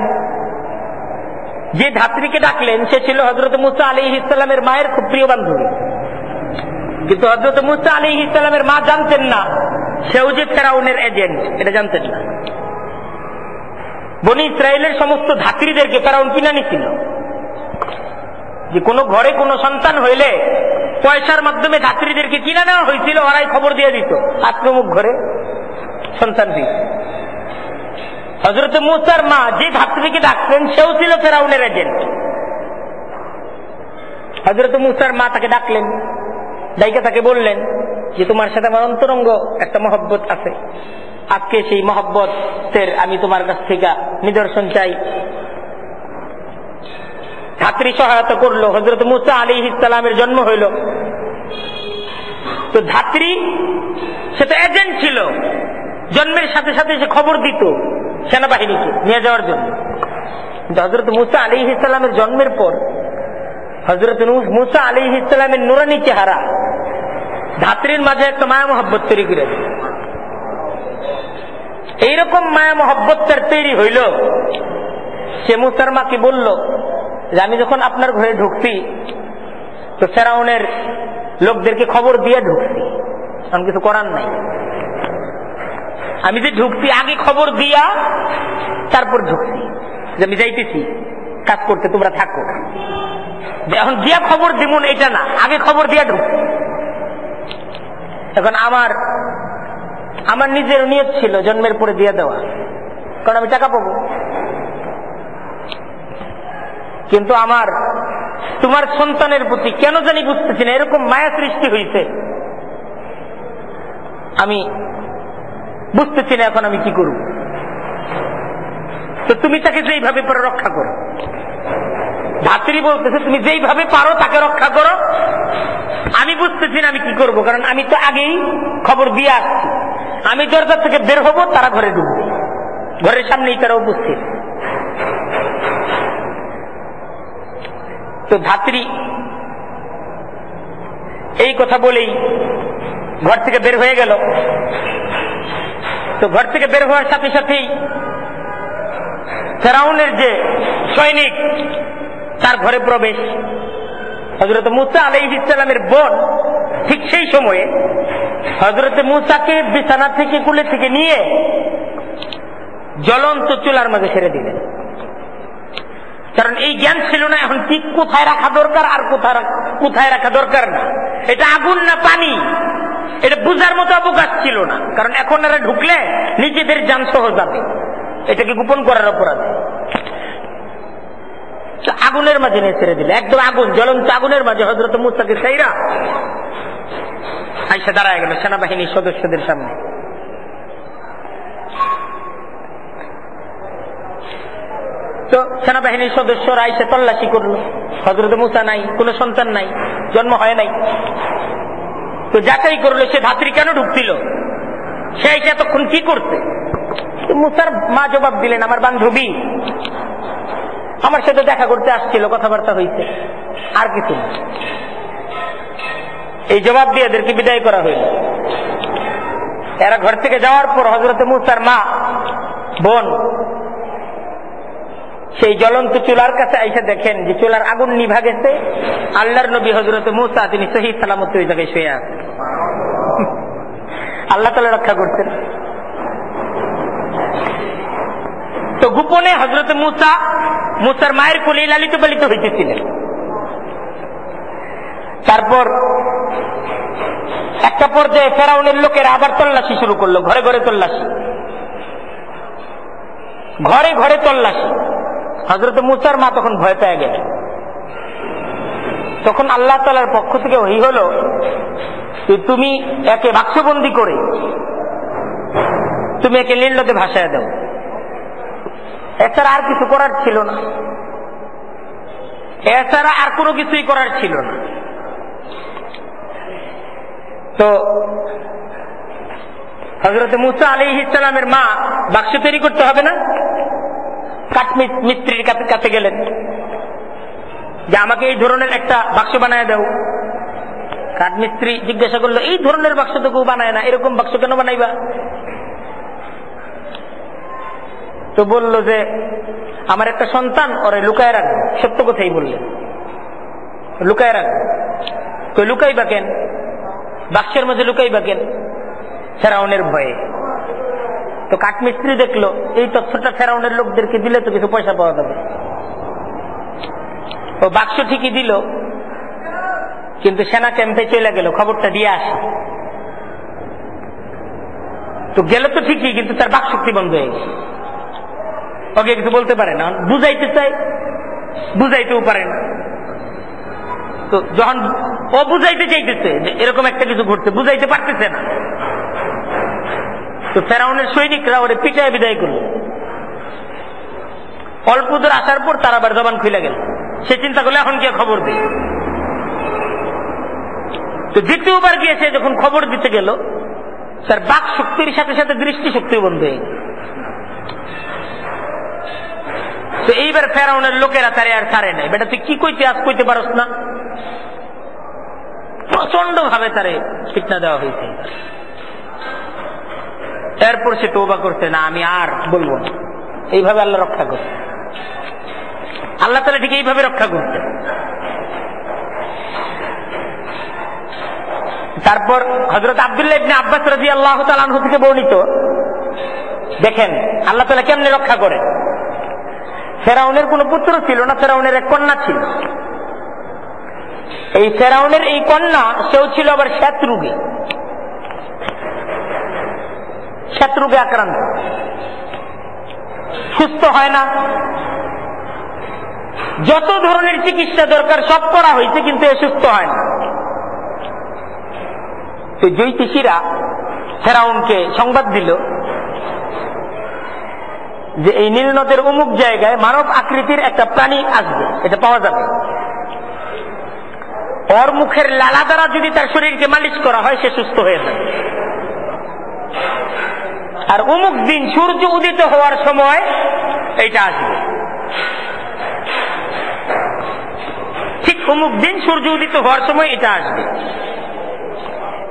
A: যে ধাত্রীকে ডাকলেন সে ছিল হযরত মূসা আলাইহিস সালামের মায়ের খুব প্রিয় বান্ধবী। কিন্তু হযরত মূসা আলাইহিস সালামের মা জানতেন না সেও যে ফেরাউনের এজেন্ট, এটা জানতেন না। বনি ইসরায়েলের সমস্ত ধাত্রীদেরকে ফেরাউন কিনে নিছিল, যে কোনো ঘরে কোনো সন্তান হইলে পয়সার মাধ্যমে ধাত্রীদেরকে কিনে নেওয়া হয়েছিল, ওরাই খবর দিয়ে দিত আক্রমক ঘরে সন্তান দিত। হযরত মূসার মা যে ধাত্রীকে ডাকতেন সেও ছিল ফেরাউনের এজেন্ট। হযরত মূসার মা তাকে ডাকলেন, ডাইকা তাকে বললেন যে তোমার সাথে আমার অন্তরঙ্গ একটা মহব্বত আছে, আজকে সেই মহব্বতের আমি তোমার কাছ থেকে নিদর্শন চাই। ধাত্রী সহায়তা করলো, হযরত মূসা আলাইহিস সালামের জন্ম হইল। তো ধাত্রী সে তো এজেন্ট ছিল, জন্মের সাথে সাথে সে খবর দিত সেনাবাহিনীকে নিয়ে যাওয়ার জন্য। কিন্তু হযরত মূসা আলাইহিস সালামের জন্মের পর হযরত মূসা আলাইহিস সালামের নুরানি চেহারা ধাত্রীর মাঝে একটা মায়া মহব্বত তৈরি করে দিল। এইরকম মায়া মহব্বত তার তৈরি হইল, সে মূসার মাকে বলল যে আমি যখন আপনার ঘরে ঢুকছি তো ফেরাউনের লোকদেরকে খবর দিয়ে ঢুকছি, আমি কিছু করার নাই। আমি যে ঢুকছি আগে খবর দিয়া তারপর ঢুকছি, যে আমি যাইতেছি কাজ করতে, তোমরা থাকো। এখন দিয়া খবর দিমুন এটা না, আগে খবর দিয়া ঢুকছি। এখন আমার নিজের নিয়ত ছিল জন্মের পরে দিয়ে দেওয়া, কারণ আমি টাকা পাবো। কিন্তু আমার তোমার সন্তানের প্রতি কেন জানি বুঝতেছি না এরকম মায়া সৃষ্টি হয়েছে, আমি বুঝতেছি না এখন আমি কি করব। তো তুমি তাকে যেইভাবে পারো রক্ষা করো। ধাত্রী বলতেছে তুমি যেইভাবে পারো তাকে রক্ষা করো, আমি বুঝতেছি না আমি কি করব, কারণ আমি তো আগেই খবর দিয়ে আসছি। আমি দরজা থেকে বের হব, তারা ঘরে ঢুকবে, ঘরের সামনেই তারা উপস্থিত। তো ধাত্রী এই কথা বলেই ঘর থেকে বের হয়ে গেল। তো ঘর থেকে বের হওয়ার সাথে সাথেই ফেরাউনের যে সৈনিক তার ঘরে প্রবেশ। হযরত মূসা আলাইহিস সালামের বোন ঠিক সেই সময়ে হযরত মূসাকে বিছানা থেকে কুলে থেকে নিয়ে জ্বলন্ত চুলার মাঝে ছেড়ে দিলেন। কারণ এই জ্ঞান ছিল না এখন ঠিক কোথায় রাখা দরকার আর কোথায় রাখা দরকার না, এটা আগুন না পানি, এটা বুঝার মতো অবকাশ ছিল না। কারণ এখন এরা ঢুকলে নিজেদের জান সহ যাবে, এটাকে গোপন করার অপরাধ। আগুনের মাঝে নিয়ে ছেড়ে দিলে, একদম আগুন, জ্বলন্ত আগুনের মাঝে হযরত মূসাকে ছাইরা আইসা দাঁড়ায় গেল সেনাবাহিনীর সদস্যদের সামনে। তো সেনাবাহিনীর সদস্যরা আইসা তল্লাশি করলো, হযরত মূসা নাই, কোনো সন্তান নাই, জন্ম হয় নাই। তো যাচাই করলো সে ধাত্রী কেন ঢুকছিল, সে এসে এতক্ষণ কি করছে। মূসার মা জবাব দিলেন আমার বান্ধবী আমার সাথে দেখা করতে আসছিল, কথাবার্তা হয়েছে, আর কিছু না। এই জবাব দিয়ে এদেরকে বিদায় করা হইল। এরা ঘর থেকে যাওয়ার পর হযরত মূসার মা বোন সেই জ্বলন্ত চুলার কাছে আইসা দেখেন যে চুলার আগুন নিভা গেছে। আল্লাহর নবী হযরত মূসা তিনি সহিহ সালামত ওই জায়গায় শুয়ে আছেন, আল্লাহ তাআলা রক্ষা করছেন। তো গোপনে হযরত মূসার মায়ের কোলে লালিত পালিত হইতেছিলেন। তারপর একটা পর্যায়ে ফেরাউনের লোকেরা আবার তল্লাশি শুরু করলো, ঘরে ঘরে তল্লাশি, ঘরে ঘরে তল্লাশি। হযরত মূসার মা তখন ভয় পেয়ে গেল। তখন আল্লাহ তাআলার পক্ষ থেকে ওহী হলো তুমি একে বাক্সবন্দি করে তুমি একে নীলনদে ভাসায় দাও, এছাড়া আর কিছু করার ছিল না, এছাড়া আর কোনো কিছুই করার ছিল না। তো হযরত মূসা আলাইহিস সালামের মা বাক্স তৈরি করতে হবে না, কাঠ মিস্ত্রির কাছে গেলেন যে আমাকে এই ধরনের একটা বাক্স বানায় দাও। কাঠ মিস্ত্রি জিজ্ঞাসা করলো এই ধরনের বাক্স তো কেউ বানায় না, এরকম বাক্স কেন বানাইবা? তো বলল যে আমার একটা সন্তান ওরে লুকায় রাখবে, সত্য কথাই বললেন, লুকায় রাখবে। তো লুকাইবা কেন, বাক্সের মধ্যে লুকাইবা কেন? ফেরাউনের ভয়ে। তো কাঠমিস্ত্রি দেখলো এই তথ্যটা ফেরাউনের লোকদেরকে দিলে তো কিছু পয়সা পাওয়া যাবে। ও বাক্স ঠিকই দিল, কিন্তু সেনা ক্যাম্পে চলে গেল খবরটা দিয়ে আসে। তো গেল তো ঠিকই, কিন্তু তার বাক শক্তি বন্ধ হয়ে গেছে। ওকে কিছু বলতে পারে না, বুঝাইতে চাই বুঝাইতেও পারে না। তো যখন ও বুঝাইতে চাইতেছে যে এরকম একটা কিছু ঘটছে, বুঝাইতে পারতেছে না, তো ফেরাউনের সৈনিকরা ওরে পিটায় বিদায় করলো। অল্প দূর আসার পর তার আবার জবান খুলে গেল। সে চিন্তা করলো এখন গিয়ে খবর দিই। তো দ্বিতীয়বার গিয়ে সে যখন খবর দিতে গেল, তার বাক শক্তির সাথে সাথে দৃষ্টি শক্তিও বন্ধ হয়ে গেল। তো এইবার ফেরাউনের লোকেরা তারে আর ছাড়ে নাই। বেটা তুই কি কইতে আজ কইতে পারস না, প্রচন্ড ভাবে তারে ফিতনা দেওয়া হয়েছে। এরপর সে তওবা করছে, না আমি আর বলবো না। এইভাবে আল্লাহ রক্ষা করছে, আল্লাহ তাআলা ঠিক এইভাবে রক্ষা করছে। তারপর হযরত আব্দুল্লাহ ইবনে আব্বাস রাদিয়াল্লাহু তাআলা আনহু থেকে বর্ণিত, দেখেন আল্লাহ তাআলা কেমনে রক্ষা করেন। ফেরাউনের কোন পুত্র ছিল না, ফেরাউনের এক কন্যা ছিল। এই ফেরাউনের এই কন্যা, সেও ছিল আবার শ্বেতরোগে আক্রান্ত, সুস্থ হয় না। যত ধরনের চিকিৎসা দরকার সব করা হয়েছে, কিন্তু এ সুস্থ হয় না। তো জ্যোতিষীরা ফেরাউনকে সংবাদ দিল যে এই নীল নদের অমুক জায়গায় মানব আকৃতির একটা প্রাণী আসবে, এটা পাওয়া যাবে। ওর মুখের লালা দ্বারা যদি তার শরীরকে মালিশ করা হয়, সে সুস্থ হয়ে যাবে। আর অমুক দিন সূর্য উদিত হওয়ার সময় এইটা আসবে। ঠিক অমুক দিন সূর্য উদিত হওয়ার সময় এটা আসবে।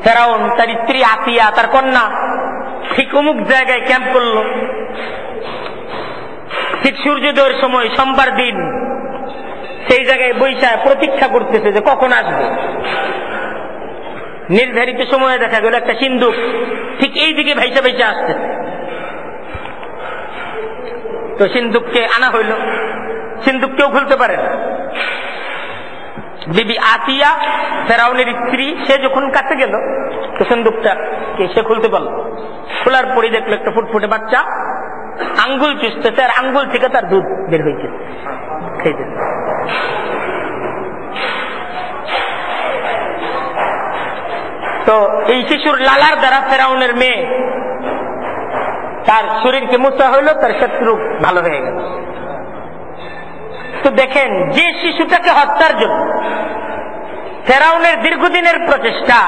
A: ফেরাউন, তার স্ত্রী আতিয়া, তার কন্যা ঠিক অমুক জায়গায় ক্যাম্প করলো। ঠিক সূর্যোদয়ের সময় সোমবার দিন সেই জায়গায় বৈশা প্রতীক্ষা করতেছে যে কখন আসবে। নির্ধারিত সময়ে দেখা গেল একটা সিন্দুক ঠিক এই দিকে ভাইসা ভাইসা আসতেছে। তো সিন্দুককে আনা হইল, সিন্দুক কেউ খুলতে পারে না। বিবি আতিয়া, ফেরাউনের স্ত্রী, সে যখন কাছে গেল তো সিন্দুকটা সে খুলতে পারল। খোলার পরে দেখলো একটা ফুটফুটে বাচ্চা আঙ্গুল চুষতেছে, আর আঙ্গুল থেকে তার দুধ বের হয়েছে, খেয়েছে। তো এই শিশুর লালার দ্বারা ফেরাউনের মেয়ে তার শরীরকে মোছা হইল, তার শত্রু ভালো হয়ে গেল। তো দেখেন, যে শিশুটাকে হত্যার জন্য ফেরাউনের দীর্ঘদিনের প্রচেষ্টা,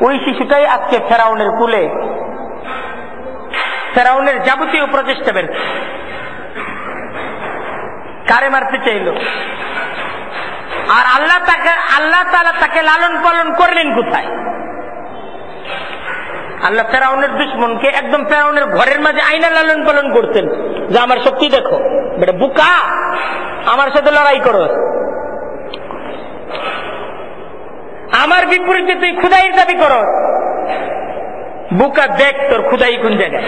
A: ওই শিশুটাই আজকে ফেরাউনের কুলে ফেরাউনের যাবতীয় প্রচেষ্টা বের কারে মারতে চাইল। আর আল্লাহ তাআলা তাকে লালন পালন করলেন কোথায়? আল্লাহ ফেরাউনের দুশমনকে একদম ফেরাউনের ঘরের মাঝে আইনা লালন পালন করতেন, যে আমার শক্তি দেখো, বেটা বুকা, আমার সাথে লড়াই করো, আমার বিপরীতে তুই খুদাইয়ের দাবি করো, বুকা দেখ তোর খুদাই কোন জায়গায়।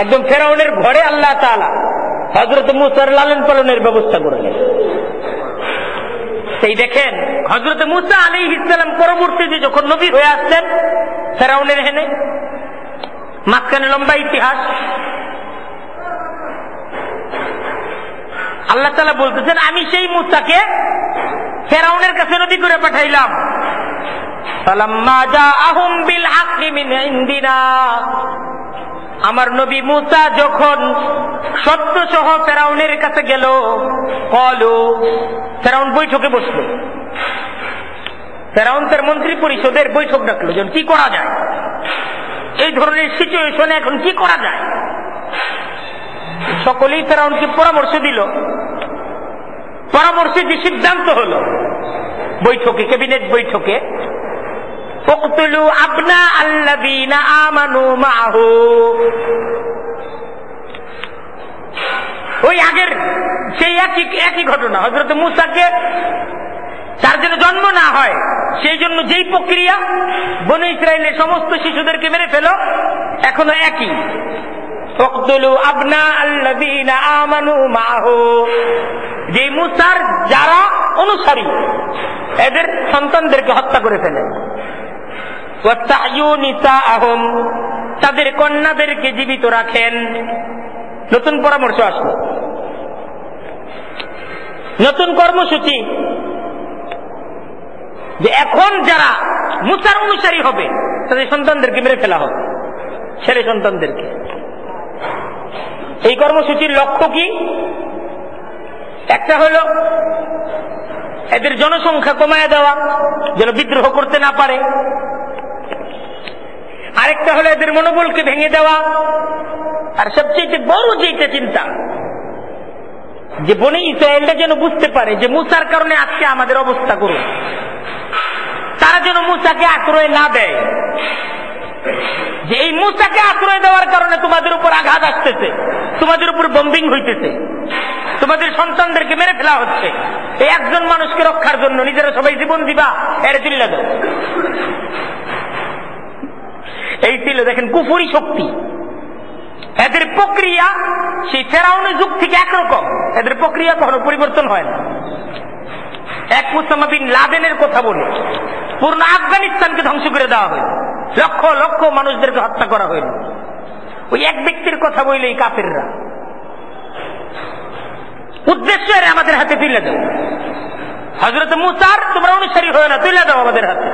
A: একদম ফেরাউনের ঘরে আল্লাহ তাআলা হযরত মুসার লালন পালনের ব্যবস্থা করলেন। সেই দেখেন, হযরত মুসা আলাইহিস সালাম পরবর্তীতে যখন নবী হয়ে আসলেন, ফেরাউনের হেনে মাঝখানে লম্বা ইতিহাস। আল্লাহ তাআলা বলতেছেন, আমি সেই মুসাকে ফেরাউনের কাছে নবী করে পাঠাইলাম। ফালাম্মা জাআহুম বিল হাক্কি মিন ইনদিনা, আমার নবী মুসা যখন সত্য সহ ফেরাউনের কাছে গেল, ক্বালু, ফেরাউন বৈঠকে বসলো। ফেরাউন তার মন্ত্রী পরিষদের বৈঠক ডাকলো, যেন কি করা যায়, এই ধরনের সিচুয়েশনে এখন কি করা যায়। সকলেই ফেরাউনকে পরামর্শ দিল। পরামর্শে যে সিদ্ধান্ত হলো বৈঠকে, ক্যাবিনেট বৈঠকে, উকতুলু আবনা আল্লাযীনা আমানু মাআহু, ওই আগের সেই একই ঘটনা। হযরত মূসাকে তার যেন জন্ম না হয় সেই জন্য যেই প্রক্রিয়া, বনী ইসরায়েলের সমস্ত শিশুদেরকে মেরে ফেলো, এখনো একই। ওয়াকতুলু আবনাআল্লাযীনা আমানু মাআহু, যে মূসার যারা অনুসারী এদের সন্তানদেরকে হত্যা করে ফেলে। ওয়াস্তাহয়ু নিসাআহুম, তাদের কন্যাদেরকে জীবিত রাখেন। নতুন পরামর্শ আসলো, নতুন কর্মসূচি, যে এখন যারা মূসার অনুসারী হবে তাদের সন্তানদেরকে মেরে ফেলা হবে, ছেলে সন্তানদেরকে। এই কর্মসূচির লক্ষ্য কি? একটা হলো এদের জনসংখ্যা কমায় দেওয়া, যেন বিদ্রোহ করতে না পারে। আরেকটা হলো এদের মনোবলকে ভেঙে দেওয়া। আর সবচেয়ে বড় যেটা চিন্তা, যে বনী ইসরায়েলরা যেন বুঝতে পারে যে মূসার কারণে আজকে আমাদের অবস্থা করুন, তারা যেন মূসাকে আশ্রয় না দেয়, যে এই মূসাকে আশ্রয় দেওয়ার কারণে তোমাদের উপর আঘাত আসতেছে, তোমাদের উপর বম্বিং হইতেছে, তোমাদের সন্তানদেরকে মেরে ফেলা হচ্ছে। এই একজন মানুষকে রক্ষার জন্য নিজেরা সবাই জীবন দিবা, এর চিল্লা দাও। এই ছিল দেখেন কুফরি শক্তি। এদের প্রক্রিয়া সেই ফেরাউনের যুগ থেকে একরকম, এদের প্রক্রিয়া কখনো পরিবর্তন হয় না। এক উসামা বিন লাদেনের কথা বলে পুরো আফগানিস্তানকে ধ্বংস করে দেওয়া হইল, লক্ষ লক্ষ মানুষদেরকে হত্যা করা হইল ওই এক ব্যক্তির কথা বললেই কাফেররা। উদ্দেশ্য এর আমাদের হাতে তুলে দাও, হযরত মূসার তোমরা অনুসারী হয় না, তুলে দাও আমাদের হাতে,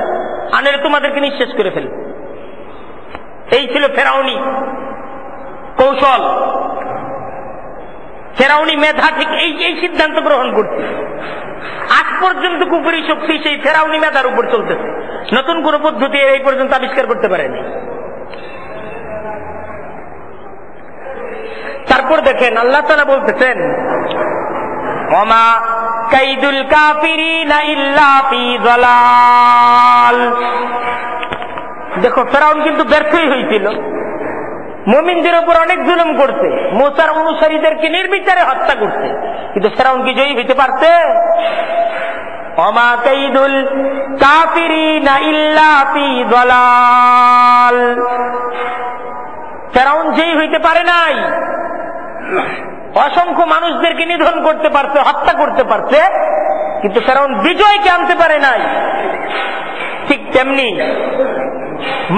A: আনলে তোমাদেরকে নিঃশেষ করে ফেল। এই ছিল ফেরাউনি কৌশল, ফেরাউনি মেধা ঠিক এই সিদ্ধান্ত গ্রহণ করছে। আজ পর্যন্ত কুফরি শক্তি সেই ফেরাউনি মেধার উপর চলতেছে, নতুন কোন পদ্ধতি এই পর্যন্ত আবিষ্কার করতে পারেনি। তারপর দেখেন আল্লাহ তাআলা বলতেছেন, ওমা কাইদুল কাফিরিনা ইল্লা ফি যালাল। দেখো ফেরাউন কিন্তু ব্যর্থই হয়েছিল, মুমিনদের উপর অনেক জুলুম করছে, মূসার অনুসারীদেরকে নির্বিচারে হত্যা করছে, কিন্তু ফেরাউন কি জয়ী হইতে পারছে? ওমা কাইদুল কাফিরিনা ইল্লা ফি যালাল। ফেরাউন জয়ী হইতে পারে নাই, অসংখ্য মানুষদেরকে নিধন করতে পারছে, হত্যা করতে পারছে, কিন্তু ফেরাউন বিজয়কে আনতে পারে নাই। ঠিক তেমনি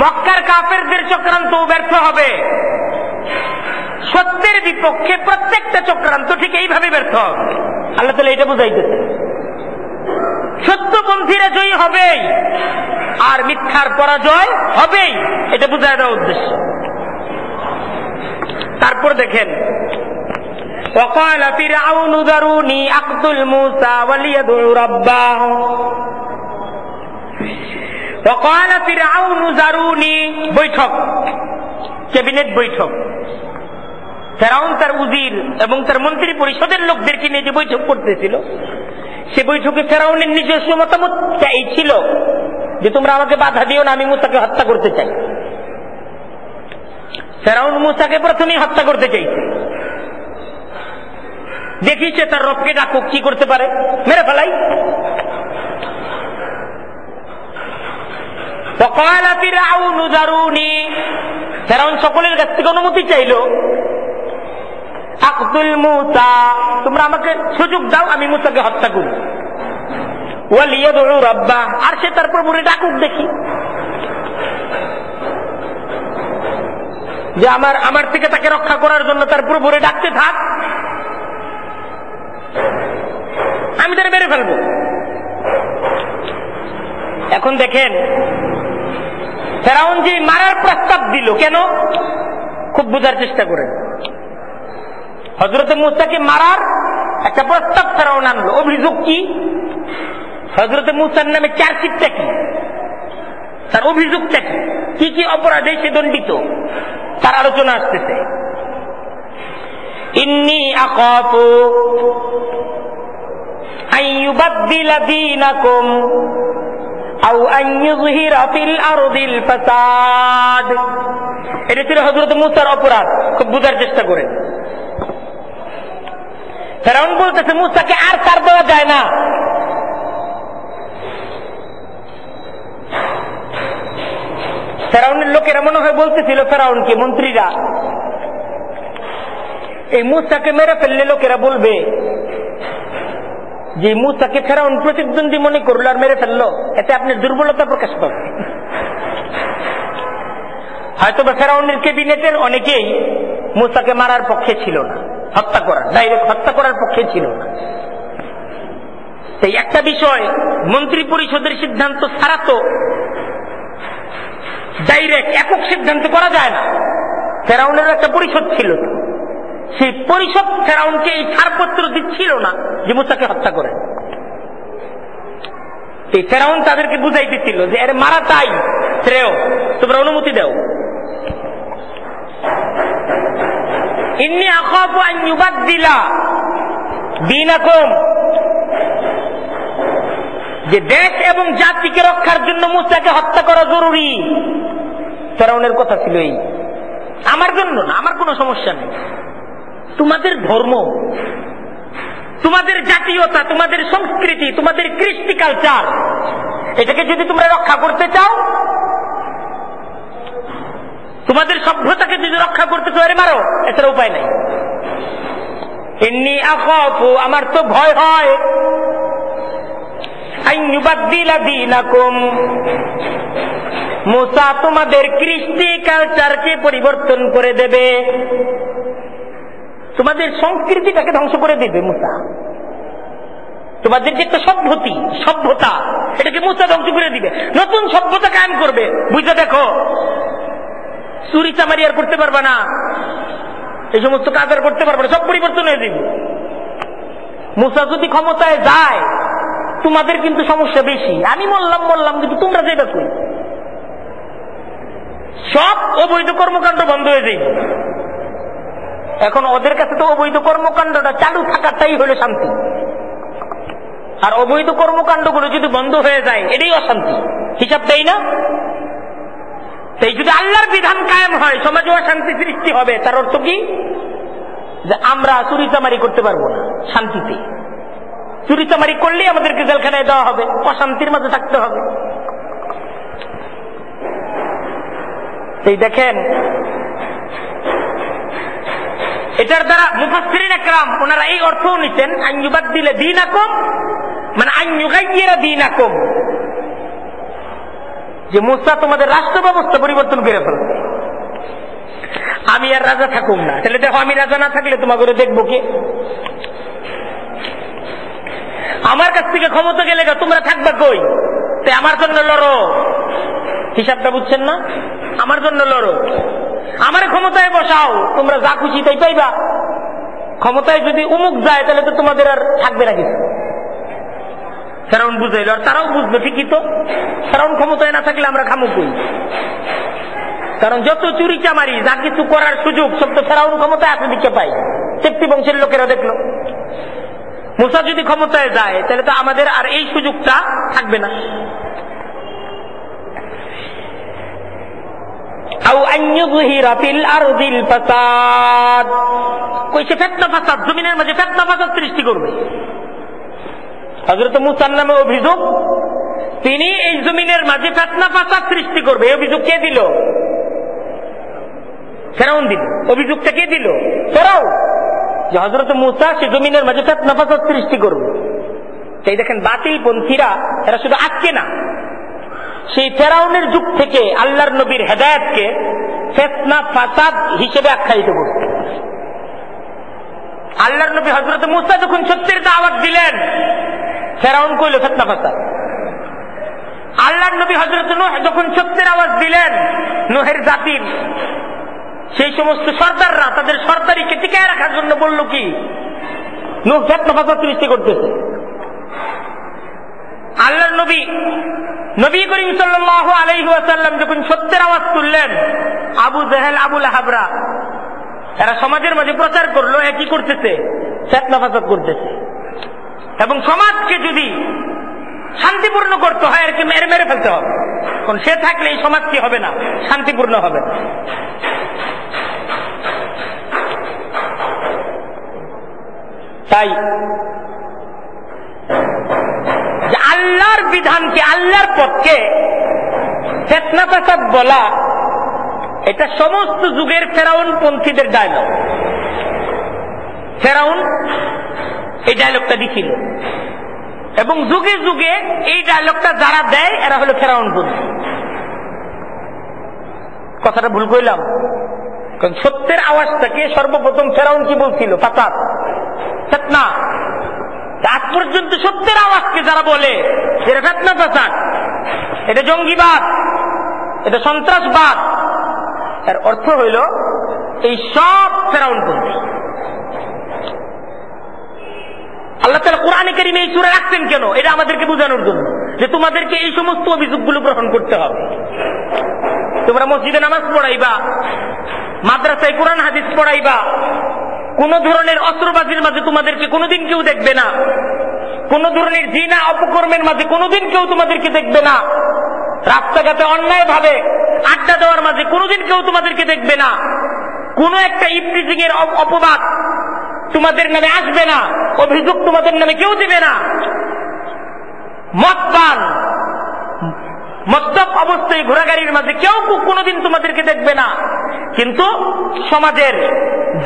A: মক্কার কাফেরদের চক্রান্ত ব্যর্থ হবে, সত্যের বিপক্ষে প্রত্যেকটা চক্রান্ত ঠিক এইভাবে ব্যর্থ হবে। আল্লাহ তাআলা এটা বুঝাইতেছে, সত্যপন্থীরা জয়ী হবেই আর মিথ্যার পরাজয় হবেই, এটা বুঝাই দেওয়ার উদ্দেশ্য। তারপর দেখেন, وقال فرعون ذروني أقتل موسى وليدع ربه وقال فرعون ذروني। বৈঠক, ক্যাবিনেট বৈঠক। ফেরাউন তার উজির এবং তার মন্ত্রী পরিষদের লোকদেরকে নিয়ে যে বৈঠক করতেছিল, সে বৈঠকে ফেরাউনের নিজস্ব মতামত এই ছিল যে তোমরা আমাকে বাধা দিও না, আমি মূসাকে হত্যা করতে চাই। ফেরাউন মূসাকে প্রথমেই হত্যা করতে চাইছে, দেখিছে তার রবকে ডাকুক, কি করতে পারে, মেরে ফেলাই। وقال فرعون ذروني, ফেরাউন সকলের কাছ থেকে অনুমতি চাইল, আকতুল মূসা, তোমরা আমাকে সুযোগ দাও, আমি মূসাকে হত্যা করি। ওয়ালিয়াদউ রাব্বাহ, আর সে তার প্রভুরে ডাকুক, দেখি যে আমার থেকে তাকে রক্ষা করার জন্য তার প্রভুরে ডাকতে থাক, আমি তারা মেরে ফেলবো। এখন দেখেন ফেরাউন যে মারার প্রস্তাব দিল, কেন খুব বোঝার চেষ্টা করেন। হযরত মূসাকে মারার একটা প্রস্তাব ফেরাউন আনলো। অভিযোগ কি? হযরত মূসার নামে চার্জশিটটা কি, তার অভিযোগটা কি, কি অপরাধে সে দণ্ডিত, তার আলোচনা আসতেছে। ইন্নী আখাফু আইয়ুবাদদিলা দীনাকুম আও আইয়ুযহিরা ফিল আরদিল ফাসাদ। এটা ছিল হযরত মূসার অপরাধ, খুব বুঝার চেষ্টা করেন। ফেরাউন বলতেছে মুসাকে আর ছাড় দেওয়া যায় না। ফেরাউনের লোকেরা মনে হয় বলতেছিল ফেরাউনকে, মন্ত্রীরা, এই মুসাকে মেরে ফেললে লোকেরা বলবে যে মুসাকে ফেরাউন প্রতিদ্বন্দ্বী মনে করলো আর মেরে ফেললো, এতে আপনি দুর্বলতা প্রকাশ পাবে। হয়তো বা ফেরাউনের ক্যাবিনেটের অনেকেই মুসাকে মারার পক্ষে ছিল না, হত্যা করার, ডাইরেক্ট হত্যা করার পক্ষে ছিল না। সেই একটা বিষয়, মন্ত্রী পরিষদের সিদ্ধান্ত ছাড়া তো ডাইরেক্ট একক সিদ্ধান্ত করা যায় না। ফেরাউনের একটা পরিষদ ছিল, সেই পরিষদ ফেরাউনকে এই ছাড়পত্র দিচ্ছিল না যে মুসাকে হত্যা করে। এই ফেরাউন তাদেরকে বুঝাইতেছিল যে এর মারা তাই শ্রেয়, তোমরা অনুমতি দাও। ইন্নী আখাফু আন ইউবাদদিলা দীনাকুম, যে দেশ এবং জাতিকে রক্ষার জন্য মুসাকে হত্যা করা জরুরি। ফেরাউনের কথা ছিল এই, আমার জন্য না, আমার কোনো সমস্যা নেই, তোমাদের ধর্ম, তোমাদের জাতীয়তা, তোমাদের সংস্কৃতি, তোমাদের কৃষ্টি কালচার, এটাকে যদি তোমরা রক্ষা করতে চাও, তোমাদের সভ্যতাকে যদি রক্ষা করতে চাও, এর মারো, এছাড়া উপায় নাই। ইন্নী আখাফু, আমার তো ভয় হয়, আন ইউবাদদিলা দীনাকুম, মুসা তোমাদের কৃষ্টি কালচারকে পরিবর্তন করে দেবে, তোমাদের সংস্কৃতিটাকে ধ্বংস করে দেবে মুসা। তোমাদের যে একটা সভ্যতা, এটাকে মুসা ধ্বংস করে দিবে, নতুন সভ্যতা কায়েম করবে। বুঝে দেখো, চুরি চামারি আর করতে পারবা না, এই সমস্ত কাজ আর করতে পারবে না, সব পরিবর্তন হয়ে যাবে। মুসা যদি ক্ষমতায় যায়, তোমাদের কিন্তু সমস্যা বেশি। আমি বললাম কিন্তু তোমরা যেটা কই, সব অবৈধ কর্মকাণ্ড বন্ধ হয়ে যাবে। এখন ওদের কাছে তো অবৈধ কর্মকাণ্ডটা চালু থাকাটাই হলো শান্তি, আর অবৈধ কর্মকাণ্ডগুলো যদি বন্ধ হয়ে যায় এটাই অশান্তি। হিসাব দেয় না? তাই যদি আল্লাহর বিধান কায়েম হয়, সমাজে অশান্তি সৃষ্টি হবে। তার অর্থ কি? যে আমরা চুরি চামারি করতে পারবো না শান্তিতে। চুরি চামারি করলেই আমাদেরকে জেলখানায় দেওয়া হবে, অশান্তির মাঝে থাকতে হবে। এই দেখেন, এটার দ্বারা মুফাসসিরিন ইকরাম ওনারা এই অর্থও নিতেন, আন ইউবাদদিলা দীনাকুম মানে আন ইউগাইয়িরা দীনাকুম, যে মুসা তোমাদের রাষ্ট্র ব্যবস্থা পরিবর্তন করে ফেলবে। আমি আর রাজা থাকুম না। তাহলে দেখো, আমি রাজা না থাকলে তোমাকে দেখবো কে? আমার কাছ থেকে ক্ষমতা গেলে তোমরা থাকবা কই? তাই আমার জন্য লড়ো। হিসাবটা বুঝছেন না? আমার জন্য লড়ো, আমার ক্ষমতায় বসাও, তোমরা যা খুশি তাই পাইবা। ক্ষমতায় যদি উমুক যায় তাহলে তো তোমাদের আর থাকবে না কিছু। ফেরাউন বুঝাইল, আর তারাও বুঝবে ঠিকই তো। ফেরাউন ক্ষমতায় না থাকলে আমরা খামু কই? কারণ যত চুরি চামারি, যা কিছু করার সুযোগ, সব তো ফেরাউন ক্ষমতায় আছে দিকে পাই। চেপ্তি বংশের লোকেরা দেখলো, মুসা যদি ক্ষমতায় যায় তাহলে তো আমাদের আর এই সুযোগটা থাকবে না। জমিনের মাঝে ফিতনা ফাসাদ সৃষ্টি করবে। হযরত মূসার নামে অভিযোগ, তিনি এই জমিনের মাঝে ফিতনা ফাসাদ সৃষ্টি করবে। এই অভিযোগ কে দিল? ফেরাউন দিল। অভিযোগটা কে দিল? ফেরাউন, যে হযরত মূসা সে জমিনের মাঝে ফিতনা ফাসাদ সৃষ্টি করবে। তাই দেখেন, বাতিল পন্থীরা এরা শুধু আজকে না, সেই ফেরাউনের যুগ থেকে আল্লাহর নবীর হেদায়েতকে ফিতনা ফাসাদ হিসেবে আখ্যায়িত করছে। আল্লাহর নবী হযরত মূসা যখন সত্যের দাওয়াত দিলেন, ফেরাউন কইল ফিতনা ফাসাদ। আল্লাহর নবী হযরত নূহ যখন সত্যের আওয়াজ দিলেন, নূহের জাতির সেই সমস্ত সর্দাররা তাদের সর্দারিকে টিকায় রাখার জন্য বলল কি? নূহ ফিতনা ফাসাদ সৃষ্টি করতেছে। আল্লাহর নবী নবী করিম সাল্লাল্লাহু আলাইহি ওয়াসাল্লাম যখন সত্যের আওয়াজ তুললেন, আবু জেহেল, আবু লাহাবরা এরা সমাজের মাঝে প্রচার করলো, একই করতেছে, ফিতনা ফাসাদ করতেছে। এবং সমাজকে যদি শান্তিপূর্ণ করতে হয়, আর কি মেরে ফেলতে হবে। কারণ সে থাকলে এই সমাজ কি হবে না? শান্তিপূর্ণ হবে না। তাই যে আল্লাহর বিধানকে, আল্লাহর পথকে ফিতনা ফাসাদ বলা, এটা সমস্ত যুগের ফেরাউন পন্থীদের ডায়লগ। ফেরাউন এই ডায়লগটা দিছিল, এবং যুগে যুগে এই ডায়লগটা যারা দেয় এরা হলো ফেরাউন পন্থী। কথাটা ভুল কইলাম? কারণ সত্যের আওয়াজটাকে সর্বপ্রথম ফেরাউন কি বলছিল? ফাসাদ, ফিতনা। আজ পর্যন্ত সত্যের আওয়াজকে যারা বলে এটা ফিতনা ফাসাদ, এটা জঙ্গিবাদ, এটা সন্ত্রাসবাদ, এর অর্থ হইল এই সব ফেরাউনপন্থী। আল্লাহ তাআলা কোরআনে কারীমে এই সূরা রাখছেন কেন? এটা আমাদেরকে বোঝানোর জন্য যে তোমাদেরকে এই সমস্ত অভিযোগগুলো গ্রহণ করতে হবে। তোমরা মসজিদে নামাজ পড়াইবা, মাদ্রাসায় কোরআন হাদিস পড়াইবা, কোন ধরনের অস্ত্রবাজির মাঝে তোমাদেরকে কোনোদিন কেউ দেখবে না, কোন ধরনের জিনা অপকর্মের মাঝে কোনোদিন কেউ তোমাদেরকে দেখবে না, রাস্তাঘাটে অন্যায় ভাবে আড্ডা দেওয়ার মাঝে কোনোদিন কেউ তোমাদেরকে দেখবে না, কোন একটা ইফতিজিং এর অপবাদ তোমাদের নামে আসবে না, অভিযোগ তোমাদের নামে কেউ দিবে না, মদপান মদ্যপ অবস্থায় ঘোরাগাড়ির মাঝে কেউ কোনোদিন তোমাদেরকে দেখবে না। কিন্তু সমাজের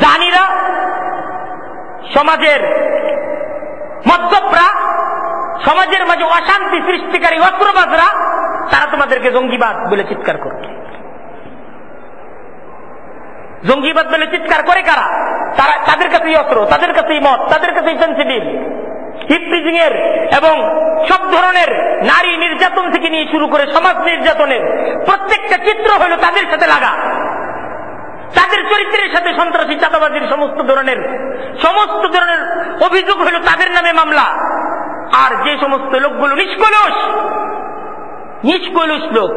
A: জানিরা, সমাজের মদ্যপরা, সমাজের মাঝে অশান্তি সৃষ্টিকারী অস্ত্রবাজরা, তারা তোমাদেরকে জঙ্গিবাদ বলে চিৎকার করবে। জঙ্গিবাদ বলে চিৎকার করে কারা? তারা, তাদের কাছেই অস্ত্র, তাদের কাছেই মদ, তাদের কাছেই ফেন্সিডিল, হিপটিজিং এর এবং সব ধরনের নারী নির্যাতন থেকে নিয়ে শুরু করে সমাজ নির্যাতনের প্রত্যেকটা চিত্র হলো তাদের সাথে লাগা। তাদের চরিত্রের সাথে সন্ত্রাসী, চাঁদাবাজির সমস্ত ধরনের অভিযোগ হলো তাদের নামে মামলা। আর যে সমস্ত লোকগুলো নিষ্কলুষ লোক,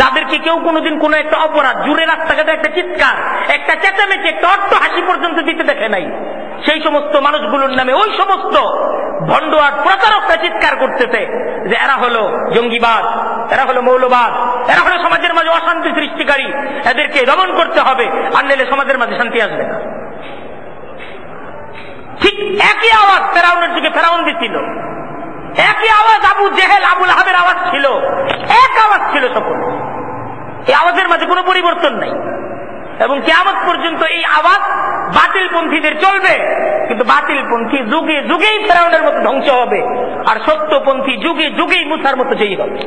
A: যাদেরকে কেউ কোনোদিন কোন একটা অপরাধ, জুড়ে রাস্তাঘাটে একটা চিৎকার, একটা চেঁচামেচি, একটা অট্ট হাসি পর্যন্ত দিতে দেখে নাই, সেই সমস্ত মানুষগুলোর নামে ওই সমস্ত ভণ্ড আর প্রতারকরা চিৎকার করতেছে যে এরা হলো জঙ্গিবাদ, এরা হলো মৌলবাদ, এরা হলো সমাজের মাঝে অশান্তি সৃষ্টিকারী, এদেরকে দমন করতে হবে, আর নাহলে সমাজের মাঝে শান্তি আসবে না। ঠিক একই আওয়াজ ফেরাউনের যুগে ফেরাউন দিছিল, একই আওয়াজ আবু জেহেল, আবুল আহাবের আওয়াজ ছিল, এক আওয়াজ ছিল সকল। এই আওয়াজের মাঝে কোনো পরিবর্তন নাই, এবং কিয়ামত পর্যন্ত এই আওয়াজ বাতিলপন্থীদের চলবে। কিন্তু বাতিলপন্থী যুগে যুগেই ফেরাউনের মতো ধ্বংস হবে, আর সত্যপন্থী যুগে যুগেই মুসার মতো জয়ী হবে,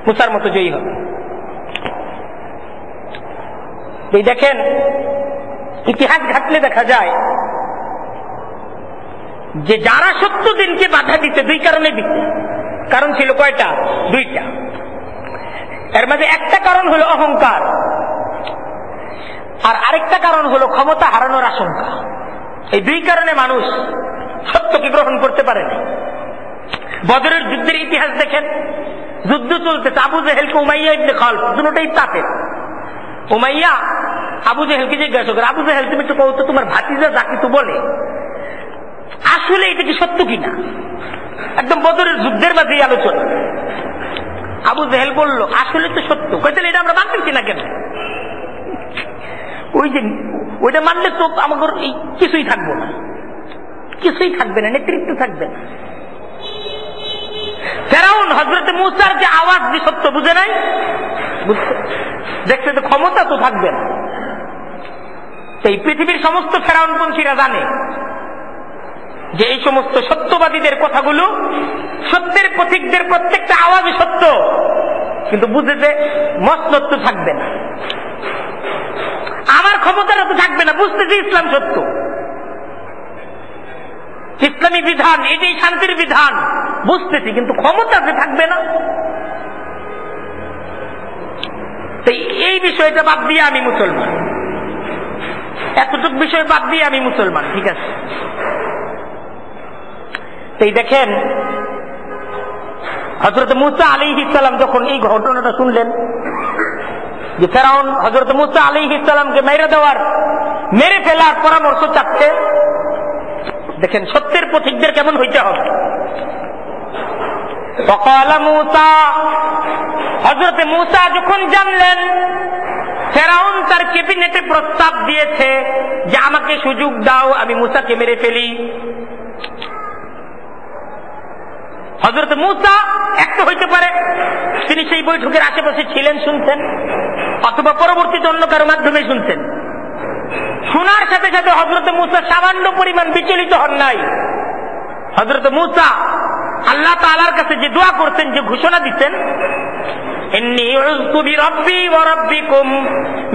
A: মুসার মতো জয়ী হবে। এই দেখেন, ইতিহাস ঘাটলে দেখা যায় যে যারা সত্য দিনকে বাধা দিতে দুই কারণে দিতে, কারণ ছিল কয়টা? দুইটা। এর মাঝে একটা কারণ হলো অহংকার, আর আরেকটা কারণ হলো ক্ষমতা হারানোর আশঙ্কা। এই দুই কারণে মানুষ সত্যকে গ্রহণ করতে পারে না। বদরের যুদ্ধের ইতিহাস দেখেন, যুদ্ধ চলতেছে, আবু জেহেলকে উমাইয়া ইবনে খালফ, দুটোই কাফের। উমাইয়া আবু জেহেলকে জিজ্ঞাসা করে, আবু জেহেল তুমি একটু কও তো, তোমার ভাতিজা যা কিছু বলে আসলে এটা কি সত্য কিনা? একদম বদরের যুদ্ধের মাঝে আলোচনা। আবু জেহেল বলল, আসলে তো সত্য। কইতেন এটা আমরা মানতেছি না কেন? ওইটা মানলে তো আমাদের কিছুই থাকবো না, কিছুই থাকবে না, নেতৃত্ব থাকবে না। ফেরাউন হযরতে মূসার যে আওয়াজ যে সত্য বুঝে নাই, দেখতে তো ক্ষমতা তো থাকবে না। এই পৃথিবীর সমস্ত ফেরাউনপন্থীরা জানে যে এই সমস্ত সত্যবাদীদের কথাগুলো, সত্যের পথিকদের প্রত্যেকটা আওয়াজই সত্য, কিন্তু বুঝে যে মসনদ তো থাকবে না, আমার ক্ষমতাটা তো থাকবে না। বুঝতেছি ইসলাম সত্য, ইসলামী বিধান এটাই শান্তির বিধান, বুঝতেছি, কিন্তু ক্ষমতা যে থাকবে না। এই বিষয়টা বাদ দিয়ে আমি মুসলমান, এতটুকু বিষয় বাদ দিয়ে আমি মুসলমান, ঠিক আছে। এই দেখেন, হযরত মূসা আলাইহিস সালাম যখন এই ঘটনাটা শুনলেন যে ফেরাউন হযরত মূসা আলাইহিস সালামকে মেরে ফেলার পরামর্শ চাচ্ছে, দেখেন সত্যের পথিকদের কেমন হইতে হবে। ফাকালা মূসা, হযরত মূসা যখন জানলেন ফেরাউন তার ক্যাবিনেটে প্রস্তাব দিয়েছে যে আমাকে সুযোগ দাও, আমি মূসাকে মেরে ফেলি। হযরত মূসা একটা হইতে পারে তিনি সেই বৈঠকের আশেপাশে ছিলেন, শুনছেন, অথবা পরবর্তীতে অন্য কারো মাধ্যমে শুনছেন। শোনার সাথে সাথে হযরত মূসা সামান্য পরিমাণ বিচলিত হন নাই। হযরত মূসা আল্লাহ তাআলার কাছে যে দোয়া করতেন, যে ঘোষণা দিতেন, ইন্নী উযতু বিরাব্বি ওয়া রাব্বিকুম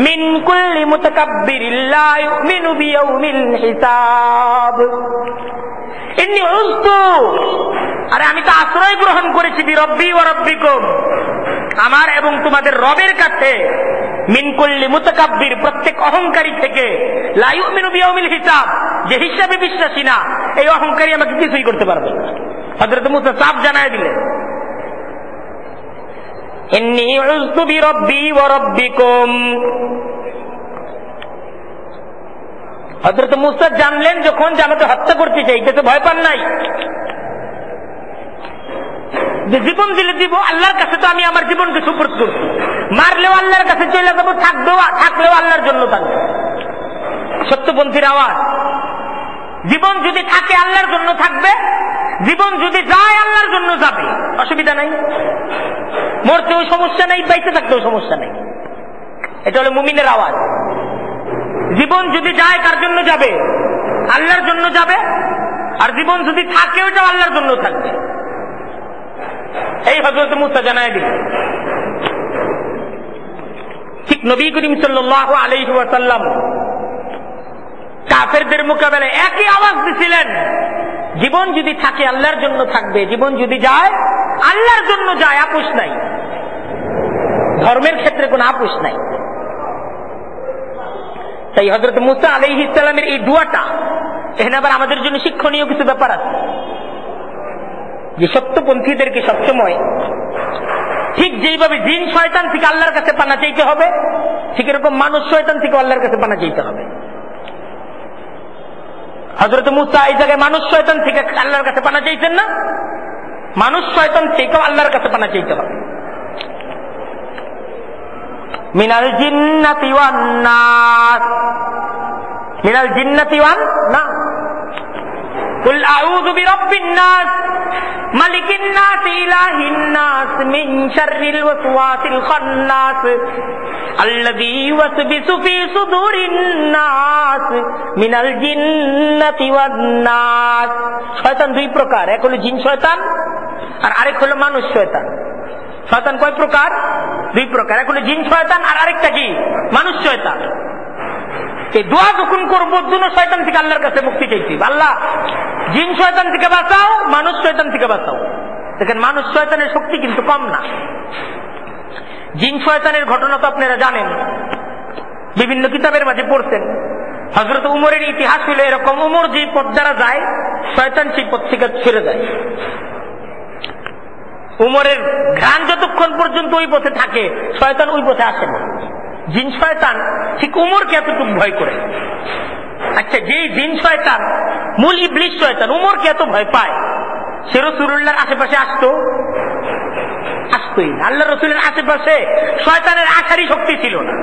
A: মিন কুল্লি মুতাকাব্বিরিন লা ইউমিনু বিয়াউমিল হিসাব। ইন্নী উযতু, আরে আমি তো আশ্রয় গ্রহণ করেছি বিরাব্বি ওয়া রাব্বিকুম, আমার এবং তোমাদের রবের কাছে, মিন কুল্লি মুতাকাব্বির, প্রত্যেক অহংকারী থেকে, লা ইউমিনু বিয়াউমিল হিসাব, যে হিসাবে বিশ্বাসী না, এই অহংকারী আমাকে কিছুই করতে পারবে না। হযরত মূসা সাফ জানায় দিলেন, ইন্নী উযতু বিরাব্বি ওয়া রাব্বিকুম। হযরত মূসা জানলেন যখন যে আমাকে হত্যা করতে চাই, এটাতে ভয় পান নাই, যে জীবন দিলে দিব, আল্লাহর কাছে তো আমি আমার জীবনকে সুপর্দ করছি, মারলেও আল্লাহর কাছে চলে যাবো, থাকলেও আল্লাহর জন্য থাকবে। সত্যপন্থীর আওয়াজ, জীবন যদি থাকে আল্লাহর জন্য থাকবে, জীবন যদি যায় আল্লাহর জন্য যাবে, অসুবিধা নাই, মরতেও সমস্যা নাই, বাইতে থাকতেও সমস্যা নাই। এটা হলো মুমিনের আওয়াজ। জীবন যদি যায় কার জন্য যাবে? আল্লাহর জন্য যাবে, আর জীবন যদি থাকে ওটা আল্লাহর জন্য থাকবে। এই হযরত মূসা জানায় দিলেন। ঠিক নবী করিম সাল্লাল্লাহু আলাইহি ওয়াসাল্লাম কাফেরদের মোকাবেলায় একই আওয়াজ দিছিলেন, জীবন যদি থাকে আল্লাহর জন্য থাকবে, জীবন যদি যায় আল্লাহর জন্য যায়, আপোষ নাই, ধর্মের ক্ষেত্রে কোনো আপোষ নাই। তাই হযরত মূসা আলাইহিস সালামের এই দোয়াটা, এখানে আবার আমাদের জন্য শিক্ষণীয় কিছু ব্যাপার আছে, যে সত্যপন্থীদেরকে সবসময় ঠিক যেইভাবে জিন শয়তান থেকে আল্লাহর কাছে পানা চাইতে হবে, ঠিক এরকম মানুষ শয়তান থেকে আল্লাহর কাছে পানা চাইতে হবে। হযরত মূসা এই জায়গায় মানুষ শয়তান থেকে আল্লাহর কাছে পানা চাইছেন না, মানুষ শয়তান থেকেও আল্লাহর কাছে পানা চাইতে হবে। মিনাল জিন্নাতি ওয়ান নাস, মিনাল জিন্নাতি ওয়ান নাস, কুল আউযু বিরাব্বিন নাস মালিকিন নাস ইলাহিন নাস মিন শাররিল ওয়াসওয়াসিল খান্নাস আল্লাযী ইউওয়াসবিসু ফী সুদুরিন নাস মিনাল জিন্নাতি ওয়ান নাস। শয়তান দুই প্রকার, এক হলো জিন শয়তান আর আরেক হলো মানুষ শয়তান। শয়তান কয় প্রকার? দুই প্রকার, এক হলো জিন শয়তান আর আরেকটা কি? মানুষ শয়তান। এই দোয়া যখন করবো, দুটো শয়তান থেকে আল্লাহর কাছে মুক্তি চাইছি, আল্লাহ জিন শয়তান থেকে বাঁচাও, মানুষ শয়তান থেকে বাঁচাও। দেখেন মানুষ শয়তানের শক্তি কিন্তু কম না। জিন শয়তানের ঘটনা তো আপনারা জানেন, বিভিন্ন কিতাবের মাঝে পড়ছেন। হযরত উমরের ইতিহাস হলো এরকম, উমর যে পথ দ্বারা যায় শয়তান সেই পথ থেকে ছেড়ে যায়। উমরের ঘ্রাণ যতক্ষণ পর্যন্ত ওই পথে থাকে শয়তান ওই পথে আসে না। জিন শয়তান ঠিক উমরকে এতটুকু ভয় করে। আচ্ছা, যেই জিন শয়তান মূল ইবলিস শয়তান উমরকে এত ভয় পায়, সে রাসূলুল্লাহর আশেপাশে আসতোই না। আল্লাহ রাসূলের আশেপাশে শয়তানের আসারই শক্তি ছিল না।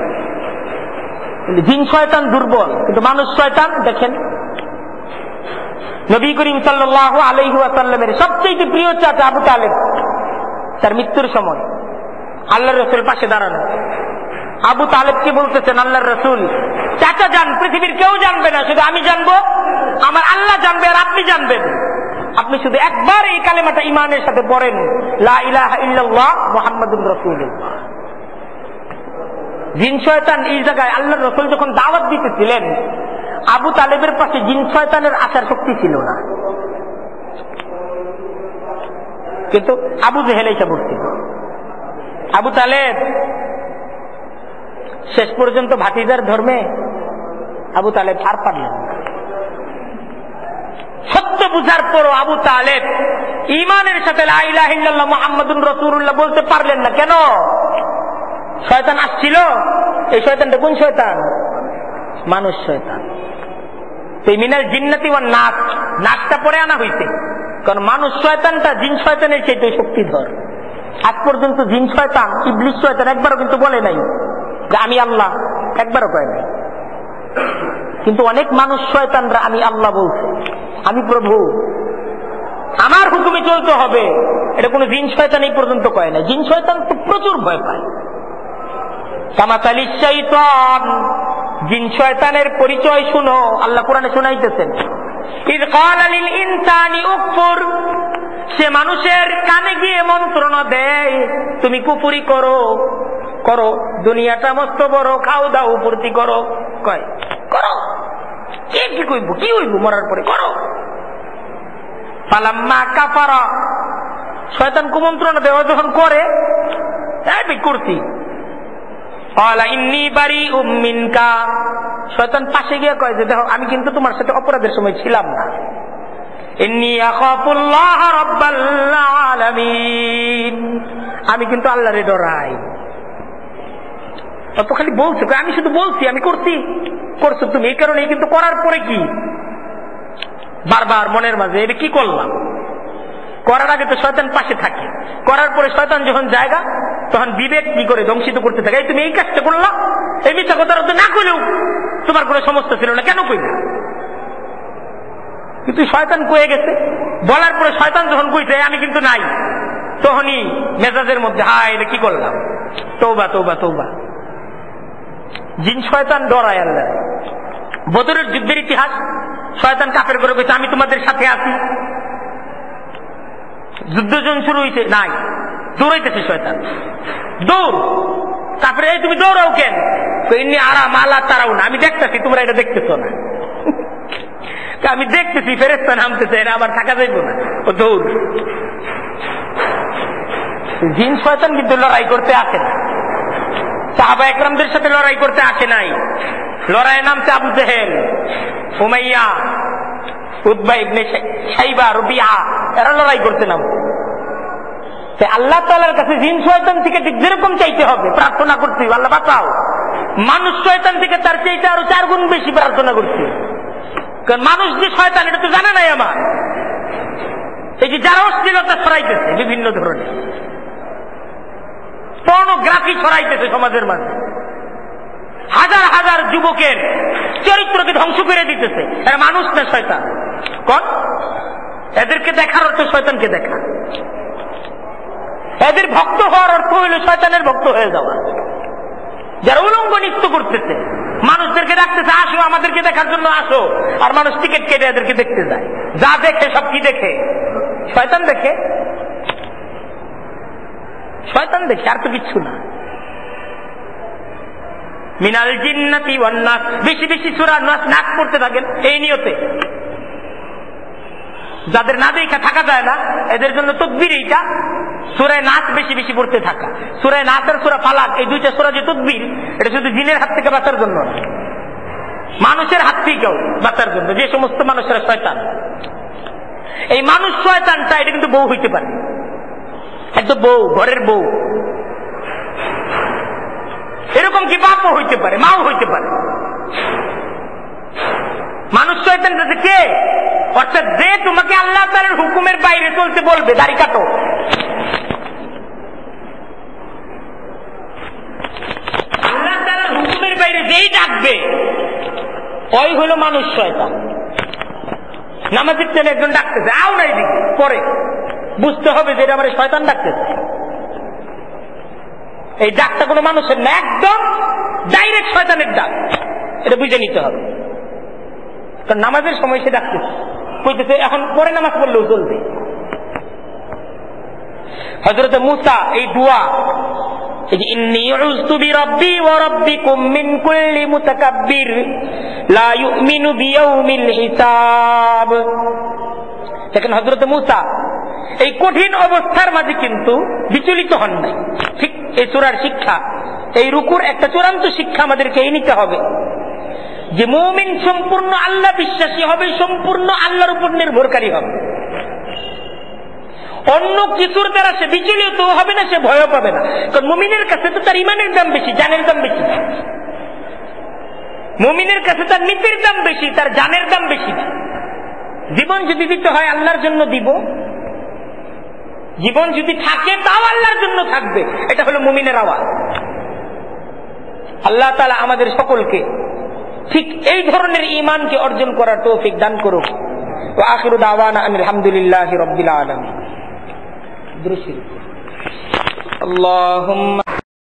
A: জিন শয়তান দুর্বল, কিন্তু মানুষ শয়তান দেখেন, নবী করিম সাল্লাল্লাহু আলাইহি ওয়াসাল্লামের সবচেয়ে প্রিয় চাচা আবু তালেব, তার মৃত্যুর সময় আল্লাহর রাসূল পাশে দাঁড়ানো। আবু তালেবকে বলতেছেন, আল্লাহর রাসূল, চাচা যান, পৃথিবীর কেউ জানবে না, শুধু আমি জানবো, আমার আল্লাহ জানবে আর আপনি জানবেন। আপনি শুধু একবার এই কালেমাটা ঈমানের সাথে পড়েন, লা ইলাহা ইল্লাল্লাহ মুহাম্মাদুর রাসূলুল্লাহ। জিন শয়তান এই জায়গায় আল্লাহর রাসূল যখন দাওয়াত দিতেছিলেন, আবু তালেবের পাশে জিন শয়তানের আসার শক্তি ছিল না, কিন্তু আবু জেহেল এসে পড়ছিল। আবু তালেব শেষ পর্যন্ত ভাতিজার ধর্মে আবু তালেব হার পারলেন। সত্য বুঝার পরও আবু তালেব ঈমানের সাথে লা ইলাহা ইল্লাল্লাহ মুহাম্মাদুর রাসূলুল্লাহ বলতে পারলেন না। কেন? শয়তান আসছিল। এই শয়তানটা কোন শয়তান? মানুষ শয়তান। মিনাল জিন্নাতি ওয়ান নাস, নাসটা পরে আনা হইছে, কারণ মানুষ শয়তানটা জিন শয়তানের চাইতে শক্তিধর। আজ পর্যন্ত জিন শয়তান, ইবলিস শয়তান একবারও কিন্তু বলে নাই যে আমি আল্লাহ? একবারও কয় নাই। কিন্তু অনেক মানুষ শয়তানরা আমি আল্লাহ বলছে, আমি প্রভু, আমার হুকুমে চলতে হবে। এটা কোন জিন শয়তান এই পর্যন্ত কয় না। জিন শয়তান তো প্রচুর ভয় পায়। কামাতালিশ শয়তান, জিন শয়তানের পরিচয় শুনো, আল্লাহ কোরআনে শোনাইতেছেন। ইয ক্বালা লিল ইনসানি উকফুর, সে মানুষের কানে গিয়ে মন্ত্রণা দেয় তুমি কুফরি করো, করো, দুনিয়াটা মস্ত বড়, খাও দাও পূর্তি করো। কয় করো, কে কি কইব, কি হইব মরার পরে, করো। ফালাম্মা কাফারা, শয়তান কুমন্ত্রণা দেওয়া যখন করে, করছি। শয়তান পাশে গিয়ে কয় যে দেখো আমি কিন্তু তোমার সাথে অপরাধের সময় ছিলাম না। আমি কিন্তু আল্লাহরে ডরাই। তো খালি বলছো, আমি শুধু বলছি, আমি করছি, করছো তুমি, এই কারণে। কিন্তু করার পরে কি বারবার মনের মাঝে এটা কি করলাম। করার আগে তো শয়তান পাশে থাকে, করার পরে শয়তান যখন জায়গা তখন বিবেক কি করে ধ্বংসিত করতে থাকে। এই তুমি এই কাজটা করলা, এই মিথ্যা কথা না কইলেও তোমার কোনো সমস্যা ছিল না, কেন কইলা? কিন্তু শয়তান কয়ে গেছে, বলার পরে শয়তান যখন কইছে আমি কিন্তু নাই, তখনই মেজাজের মধ্যে হায় এটা কি করলাম, তওবা তওবা তওবা। জিন শয়তান ডরায় আল্লাহ। বদরের যুদ্ধের ইতিহাস, শয়তান কাফের করে কইছে আমি তোমাদের সাথে আছি। যুদ্ধ যখন শুরু হয়েছে নাই, দৌড়াইতেছে শয়তান, দৌড়। তারপরে এই তুমি দৌড়াও কেন? এমনি আরাম আলা তারাও না, আমি দেখতেছি তোমরা এটা দেখতেছ না। আমি দেখতেছি ফেরেশতা নামতেছে, এটা আবার থাকা যাইব না, ও দৌড়। জিন শয়তান কিন্তু লড়াই করতে আসে না, সাহাবা একরামদের সাথে লড়াই করতে আসে নাই। লড়াইয়ে নামছে Abu Jahl, Umayya, Utba ibn Shaiba, Rabia, এরা লড়াই করতে নামছে। আল্লাহ তাআলার কাছে জিন শয়তান থেকে ঠিক যেরকম চাইতে হবে, প্রার্থনা করতে হবে আল্লাহ বাঁচাও, মানুষ শয়তান থেকে তার চাইতে আরো 4 গুণ বেশি প্রার্থনা করছে। কারণ মানুষ যে শয়তান এটা তো জানে নাই আমার। এই যে যারা অশ্লীলতা ছড়াইতেছে বিভিন্ন ধরনের, পর্নোগ্রাফি ছড়াইতেছে সমাজের মাঝে, হাজার হাজার যুবকের চরিত্রকে ধ্বংস করে দিতেছে, এরা মানুষ না শয়তান। কোন এদেরকে দেখার অর্থ শয়তানকে দেখা, এদের ভক্ত হওয়ার অর্থ হইল শয়তানের ভক্ত হয়ে যাওয়া। যারা উলঙ্গ নৃত্য করতেছে, মানুষদেরকে ডাকতেছে আসো আমাদেরকে দেখার জন্য আসো, আর মানুষ টিকিট কেটে এদেরকে দেখতে যায়। যা দেখে সব কি দেখে? শয়তান দেখে, শয়তান দেখে, আর তো কিচ্ছু না। মিনাল জিন্নাতি ওয়ান নাস, বেশি বেশি সূরা নাস পড়তে থাকেন এই নিয়তে। যাদের না দেখা থাকা যায় না এদের জন্য তকবীর এইটা, সূরা নাস বেশি বেশি পড়তে থাকা। সূরা নাস আর সূরা ফালাক, এই দুইটা সূরা যে তকবীর, এটা শুধু জিনের হাত থেকে বাঁচার জন্য না, মানুষের হাত থেকেও বাঁচার জন্য। যে সমস্ত মানুষেরা শয়তান, এই মানুষ শয়তানটা এটা কিন্তু বউ হইতে পারে, একদম বউ, ঘরের বউ। এরকম কি বাপও হইতে পারে, মাও হইতে পারে। মানুষ শয়তানটা কে? অর্থাৎ যে তোমাকে আল্লাহ তাআলার হুকুমের বাইরে চলতে বলবে, দাড়ি কাটো, আল্লাহ তাআলার হুকুমের বাইরে যেই ডাকবে ওই হলো মানুষ শয়তান। নামাজের ছেলে একজন ডাকতেছে, আও নাই দিকে, পরে বুঝতে হবে যে এটা আমার শয়তান ডাকতেছে। এই ডাকটা কোনো মানুষের না, একদম ডাইরেক্ট শয়তানের ডাক, এটা বুঝে নিতে হবে। কারণ নামাজের সময় সে ডাকতেছে, কইতেছে এখন পরে নামাজ পড়লেও চলবে। হযরত মূসা এই দোয়া, ইন্নী উযতু বিরাব্বি ওয়া রাব্বিকুম মিন কুল্লি মুতাকাব্বির লা ইউমিনু বিয়াউমিল হিসাব। দেখেন হযরত মূসা এই কঠিন অবস্থার মাঝে কিন্তু বিচলিত হন নাই। ঠিক এই সূরার শিক্ষা, এই রুকুর একটা চূড়ান্ত শিক্ষা আমাদেরকে এই নিতে হবে যে মুমিন সম্পূর্ণ আল্লাহ বিশ্বাসী হবে, সম্পূর্ণ আল্লাহর উপর নির্ভরকারী হবে। অন্য কিছুর দ্বারা সে বিচলিত হবে না, সে ভয় পাবে না। কারণ মুমিনের কাছে তো তার ইমানের দাম বেশি, জানের দাম বেশি। মুমিনের কাছে তার নীতির দাম বেশি, তার জানের দাম বেশি। জীবন যদি দিতে হয় আল্লাহর জন্য দিব, জীবন যদি থাকে তাও আল্লাহর জন্য থাকবে। এটা হলো মুমিনের আওয়াজ। আল্লাহ তাআলা আমাদের সকলকে ঠিক এই ধরনের ঈমানকে অর্জন করার তৌফিক দান করুন। ওয়া আখিরু দাওয়ানা আনিল হামদুলিল্লাহি রাব্বিল আলামিন। আল্লাহুম্মা